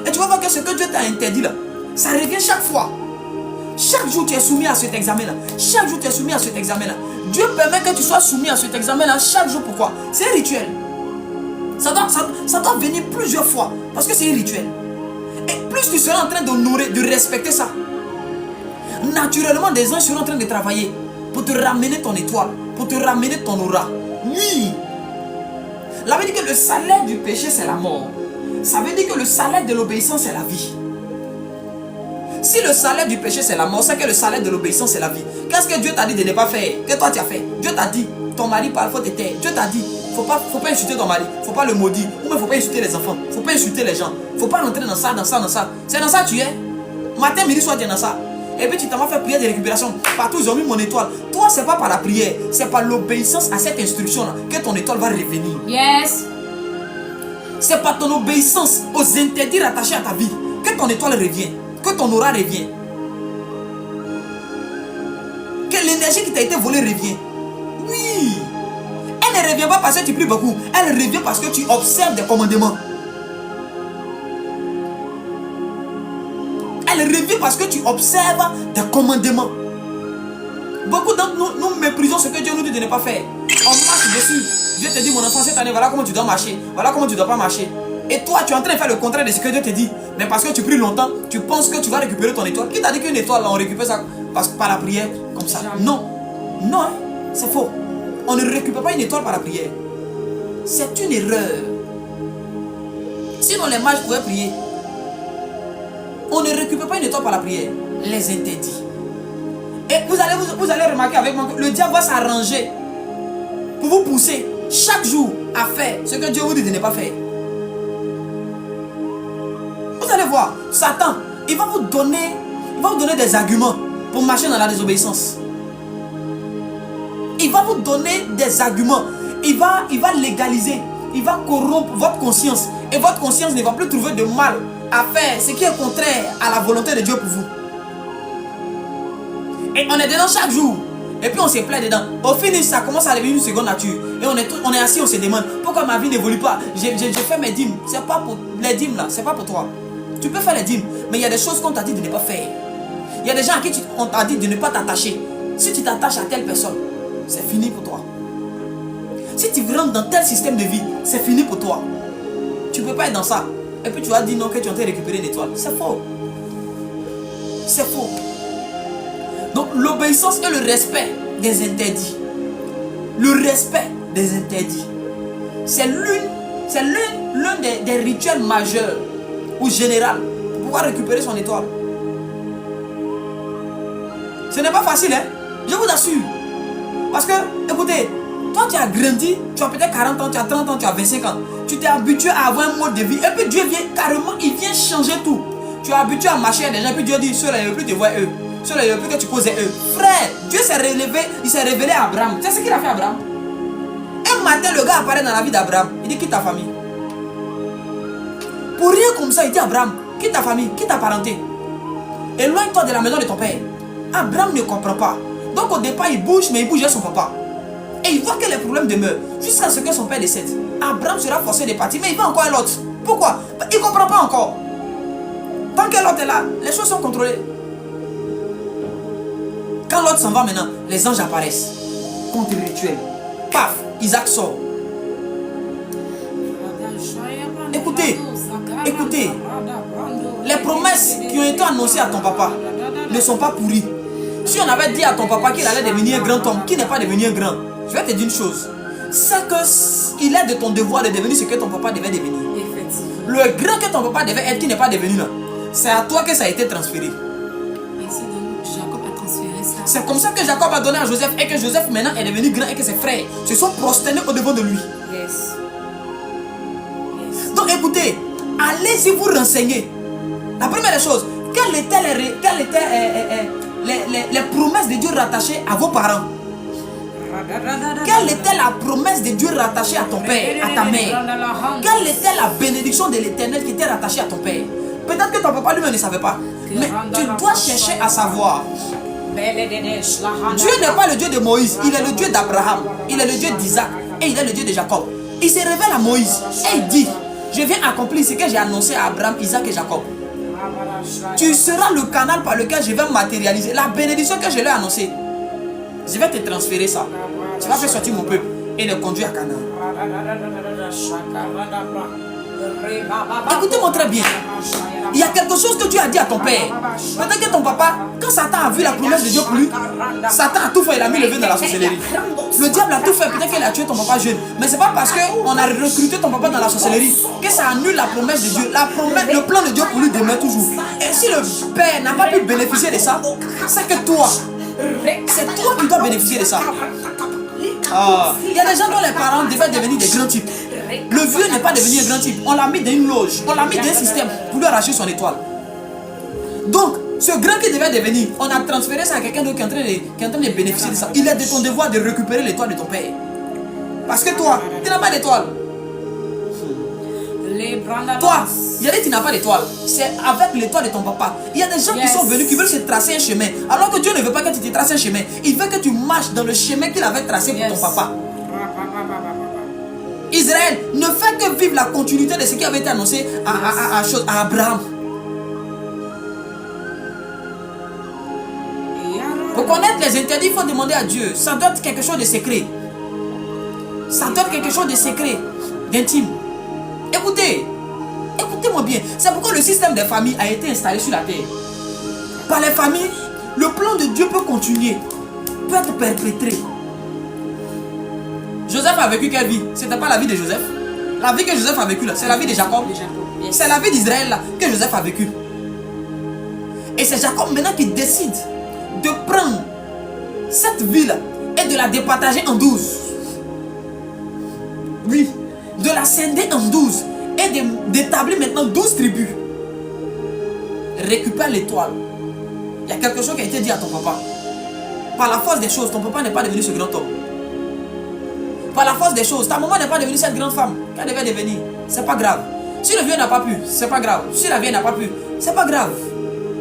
Et tu vas voir que ce que Dieu t'a interdit là, ça revient chaque fois. Chaque jour tu es soumis à cet examen-là. Chaque jour tu es soumis à cet examen-là. Dieu permet que tu sois soumis à cet examen-là chaque jour. Pourquoi? C'est un rituel. Ça doit venir plusieurs fois. Parce que c'est un rituel. Et plus tu seras en train d'honorer, de respecter ça, naturellement des anges seront en train de travailler pour te ramener ton étoile, pour te ramener ton aura. Oui. Ça veut dire que le salaire du péché c'est la mort. Ça veut dire que le salaire de l'obéissance c'est la vie. Si le salaire du péché c'est la mort, c'est que le salaire de l'obéissance c'est la vie. Qu'est-ce que Dieu t'a dit de ne pas faire? Que toi tu as fait? Dieu t'a dit, ton mari parle, faut te taire. Dieu t'a dit, faut pas insulter ton mari, faut pas le maudire, ou même faut pas insulter les enfants, faut pas insulter les gens, faut pas rentrer dans ça. C'est dans ça que tu es. Matin, midi, soir, tu es dans ça. Et puis tu t'en vas faire prière de récupération. Partout ils ont mis mon étoile. Toi, c'est pas par la prière, c'est par l'obéissance à cette instruction-là que ton étoile va revenir. Yes. C'est par ton obéissance aux interdits rattachés à ta vie que ton étoile revient, que ton aura revient. Que l'énergie qui t'a été volée revient. Oui. Elle ne revient pas parce que tu pries beaucoup. Elle revient parce que tu observes des commandements. Elle revient parce que tu observes des commandements. Beaucoup d'entre nous méprisons ce que Dieu nous dit de ne pas faire. On marche dessus. Dieu te dit, mon enfant, cette année, voilà comment tu dois marcher. Voilà comment tu ne dois pas marcher. Et toi, tu es en train de faire le contraire de ce que Dieu te dit. Mais parce que tu pries longtemps, tu penses que tu vas récupérer ton étoile. Qui t'a dit qu'une étoile, on récupère ça par la prière comme ça? Non. Non, hein? C'est faux. On ne récupère pas une étoile par la prière. C'est une erreur. Sinon, les mages pouvaient prier. On ne récupère pas une étoile par la prière. Les interdits. Et vous allez remarquer avec moi que le diable va s'arranger pour vous pousser chaque jour à faire ce que Dieu vous dit de ne pas faire. Vous allez voir, Satan, il va vous donner des arguments pour marcher dans la désobéissance. Il va vous donner des arguments. Il va légaliser. Il va corrompre votre conscience. Et votre conscience ne va plus trouver de mal à faire ce qui est contraire à la volonté de Dieu pour vous. Et on est dedans chaque jour. Et puis on se plaît dedans. Au finish, ça commence à devenir une seconde nature. Et on est assis, on se demande pourquoi ma vie n'évolue pas. J'ai fait mes dîmes. C'est pas pour les dîmes là, c'est pas pour toi. Tu peux faire les dîmes, mais il y a des choses qu'on t'a dit de ne pas faire. Il y a des gens à qui on t'a dit de ne pas t'attacher. Si tu t'attaches à telle personne, c'est fini pour toi. Si tu rentres dans tel système de vie, c'est fini pour toi. Tu ne peux pas être dans ça. Et puis tu vas dire non que tu es en train de récupérer une étoile. C'est faux. C'est faux. Donc l'obéissance et le respect des interdits. Le respect des interdits. C'est l'un des rituels majeurs ou général pour pouvoir récupérer son étoile. Ce n'est pas facile, hein? Je vous assure. Parce que, écoutez, toi tu as grandi, tu as peut-être 40 ans, tu as 30 ans, tu as 25 ans. Tu t'es habitué à avoir un mode de vie. Et puis Dieu vient carrément, il vient changer tout. Tu es habitué à marcher avec des gens, et puis Dieu dit, ceux-là, il ne veut plus te voir eux. Ceux-là, il ne veut plus que tu causes eux. Frère, Dieu s'est relevé, il s'est révélé à Abraham. Tu sais ce qu'il a fait à Abraham? Un matin, le gars apparaît dans la vie d'Abraham. Il dit, quitte ta famille. Pour rien comme ça, il dit à Abraham, quitte ta famille, quitte ta parenté. Éloigne-toi de la maison de ton père. Abraham ne comprend pas. Donc au départ, il bouge, mais il bouge avec son papa. Et il voit que les problèmes demeurent jusqu'à ce que son père décède. Abraham sera forcé de partir, mais il va encore à l'autre. Pourquoi? Il ne comprend pas encore. Tant que l'autre est là, les choses sont contrôlées. Quand l'autre s'en va maintenant, les anges apparaissent. Contre le rituel. Paf, Isaac sort. Écoutez, les promesses qui ont été annoncées à ton papa ne sont pas pourries. Si on avait dit à ton papa qu'il allait devenir un grand homme, qui n'est pas devenu un grand, je vais te dire une chose. C'est qu'il est de ton devoir de devenir ce que ton papa devait devenir. Le grand que ton papa devait être, qui n'est pas devenu là, c'est à toi que ça a été transféré. C'est comme ça que Jacob a donné à Joseph et que Joseph maintenant est devenu grand et que ses frères se sont prosternés au-devant de lui. Yes. Donc écoutez, allez-y vous renseigner. La première chose, quelles étaient les promesses de Dieu rattachées à vos parents? Quelle était la promesse de Dieu rattachée à ton père, à ta mère? Quelle était la bénédiction de l'Éternel qui était rattachée à ton père? Peut-être que ton papa lui-même ne savait pas. Mais tu dois chercher à savoir. Dieu n'est pas le Dieu de Moïse, il est le Dieu d'Abraham, il est le Dieu d'Isaac et il est le Dieu de Jacob. Il se révèle à Moïse et il dit, je viens accomplir ce que j'ai annoncé à Abraham, Isaac et Jacob. Tu seras le canal par lequel je vais matérialiser la bénédiction que je lui ai annoncée. Je vais te transférer ça. Tu vas faire sortir mon peuple et le conduire à Canaan. Écoutez-moi très bien. Il y a quelque chose que Dieu a dit à ton père. Peut-être que ton papa, quand Satan a vu la promesse de Dieu pour lui, Satan a tout fait, il a mis le vin dans la sorcellerie. Le diable a tout fait, peut-être qu'il a tué ton papa jeune. Mais c'est pas parce qu'on a recruté ton papa dans la sorcellerie que ça annule la promesse de Dieu. La promesse, le plan de Dieu pour lui demeure toujours. Et si le père n'a pas pu bénéficier de ça, c'est que toi, c'est toi qui dois bénéficier de ça. Il y a des gens dont les parents devaient devenir des grands types. Le vieux n'est pas devenu un grand type. On l'a mis dans une loge. On l'a mis dans un système pour lui arracher son étoile. Donc, Ce grain qui devait devenir, on a transféré ça à quelqu'un d'autre qui est en train de bénéficier de ça. Il est de ton devoir de récupérer l'étoile de ton père. Parce que toi, tu n'as pas d'étoile. Toi, il y a des qui n'ont pas d'étoile. C'est avec l'étoile de ton papa. Il y a des gens qui sont venus, qui veulent se tracer un chemin. Alors que Dieu ne veut pas que tu te traces un chemin. Il veut que tu marches dans le chemin qu'il avait tracé pour ton papa. Israël ne fait que vivre la continuité de ce qui avait été annoncé à Abraham. Pour connaître les interdits, il faut demander à Dieu. Ça doit être quelque chose de secret. Ça doit être quelque chose de secret, d'intime. Écoutez, écoutez-moi bien. C'est pourquoi le système des familles a été installé sur la terre. Par les familles, le plan de Dieu peut continuer, peut être perpétré. Joseph a vécu quelle vie? Ce n'était pas la vie de Joseph. La vie que Joseph a vécue là, c'est la vie de Jacob. C'est la vie d'Israël là que Joseph a vécue. Et c'est Jacob maintenant qui décide de prendre cette ville et de la départager en 12. Oui, de la scinder en 12 et d'établir maintenant 12 tribus. Récupère l'étoile. Il y a quelque chose qui a été dit à ton papa. Par la force des choses, ton papa n'est pas devenu ce grand homme. Par la force des choses, ta maman n'est pas devenue cette grande femme qu'elle devait devenir. C'est pas grave. Si le vieux n'a pas pu, c'est pas grave. Si la vieille n'a pas pu, c'est pas grave.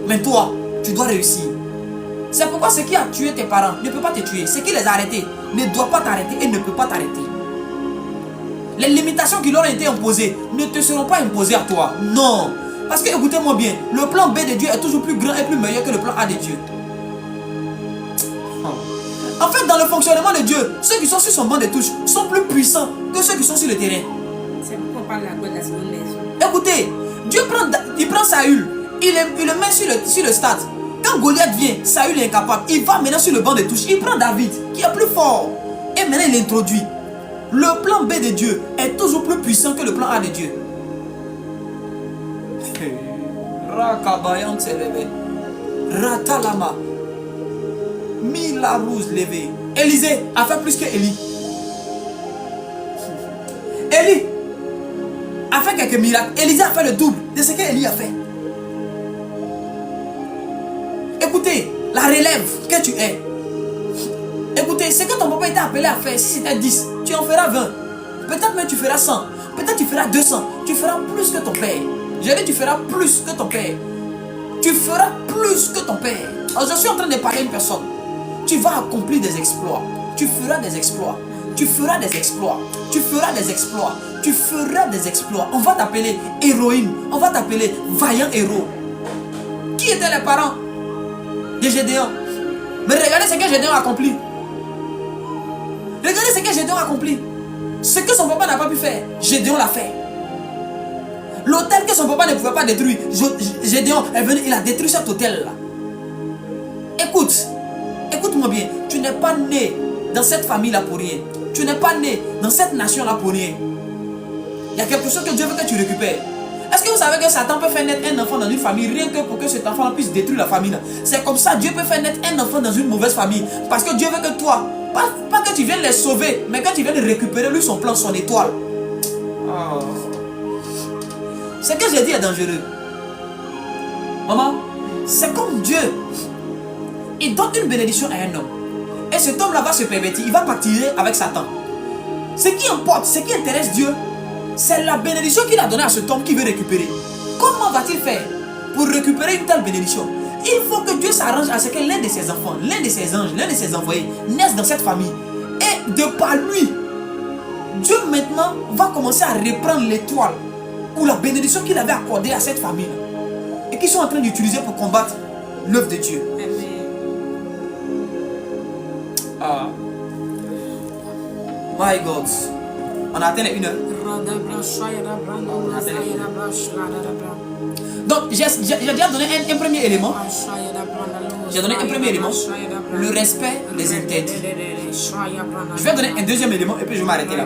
Mais toi, tu dois réussir. C'est pourquoi ce qui a tué tes parents ne peut pas te tuer. Ce qui les a arrêtés ne doit pas t'arrêter et ne peut pas t'arrêter. Les limitations qui leur ont été imposées ne te seront pas imposées à toi. Non. Parce que écoutez-moi bien, le plan B de Dieu est toujours plus grand et plus meilleur que le plan A de Dieu. En fait, dans le fonctionnement de Dieu, ceux qui sont sur son banc de touche sont plus puissants que ceux qui sont sur le terrain. C'est pourquoi on parle de la seconde maison. Écoutez, Dieu prend Saül, il le met sur le stade. Quand Goliath vient, Saül est incapable. Il va maintenant sur le banc de touche. Il prend David, qui est plus fort. Et maintenant, il l'introduit. Le plan B de Dieu est toujours plus puissant que le plan A de Dieu. Rakabayan s'est levé. Ratalama. Mila Rose levé. Élisée a fait plus que Élie. Élie a fait quelques miracles. Élisée a fait le double de ce qu'Élie a fait. Écoutez, la relève que tu es. Écoutez, ce que ton papa était appelé à faire, si c'était 10, tu en feras 20. Peut-être même tu feras 100. Peut-être tu feras 200. Tu feras plus que ton père. J'ai dit tu feras plus que ton père. Tu feras plus que ton père. Alors, je suis en train de parler à une personne. Tu vas accomplir des exploits. Tu feras des exploits. Tu feras des exploits. Tu feras des exploits. Tu feras des exploits. On va t'appeler héroïne. On va t'appeler vaillant héros. Qui étaient les parents de Gédéon? Mais regardez ce que Gédéon a accompli. Regardez ce que Gédéon a accompli. Ce que son papa n'a pas pu faire, Gédéon l'a fait. L'hôtel que son papa ne pouvait pas détruire, Gédéon est venu, il a détruit cet hôtel-là. Écoute, écoute-moi bien. Tu n'es pas né dans cette famille-là pour rien. Tu n'es pas né dans cette nation-là pour rien. Il y a quelque chose que Dieu veut que tu récupères. Est-ce que vous savez que Satan peut faire naître un enfant dans une famille rien que pour que cet enfant puisse détruire la famille? C'est comme ça, Dieu peut faire naître un enfant dans une mauvaise famille. Parce que Dieu veut que toi, pas que tu viennes les sauver, mais que tu viennes récupérer lui son plan, son étoile. Oh. Ce que j'ai dit est dangereux. Maman, c'est comme Dieu. Il donne une bénédiction à un homme. Et cet homme-là va se pervertir. Il va partir avec Satan. Ce qui importe, ce qui intéresse Dieu, c'est la bénédiction qu'il a donnée à cet homme qui veut récupérer. Comment va-t-il faire pour récupérer une telle bénédiction? Il faut que Dieu s'arrange à ce que l'un de ses enfants, l'un de ses anges, l'un de ses envoyés naisse dans cette famille. Et de par lui, Dieu maintenant va commencer à reprendre l'étoile ou la bénédiction qu'il avait accordée à cette famille et qu'ils sont en train d'utiliser pour combattre l'œuvre de Dieu. Ah. My God. On a atteint les 1 heure. Donc, j'ai déjà donné un premier élément. J'ai donné un premier élément. Le respect des interdits. Je vais donner un deuxième élément et puis je vais m'arrêter là.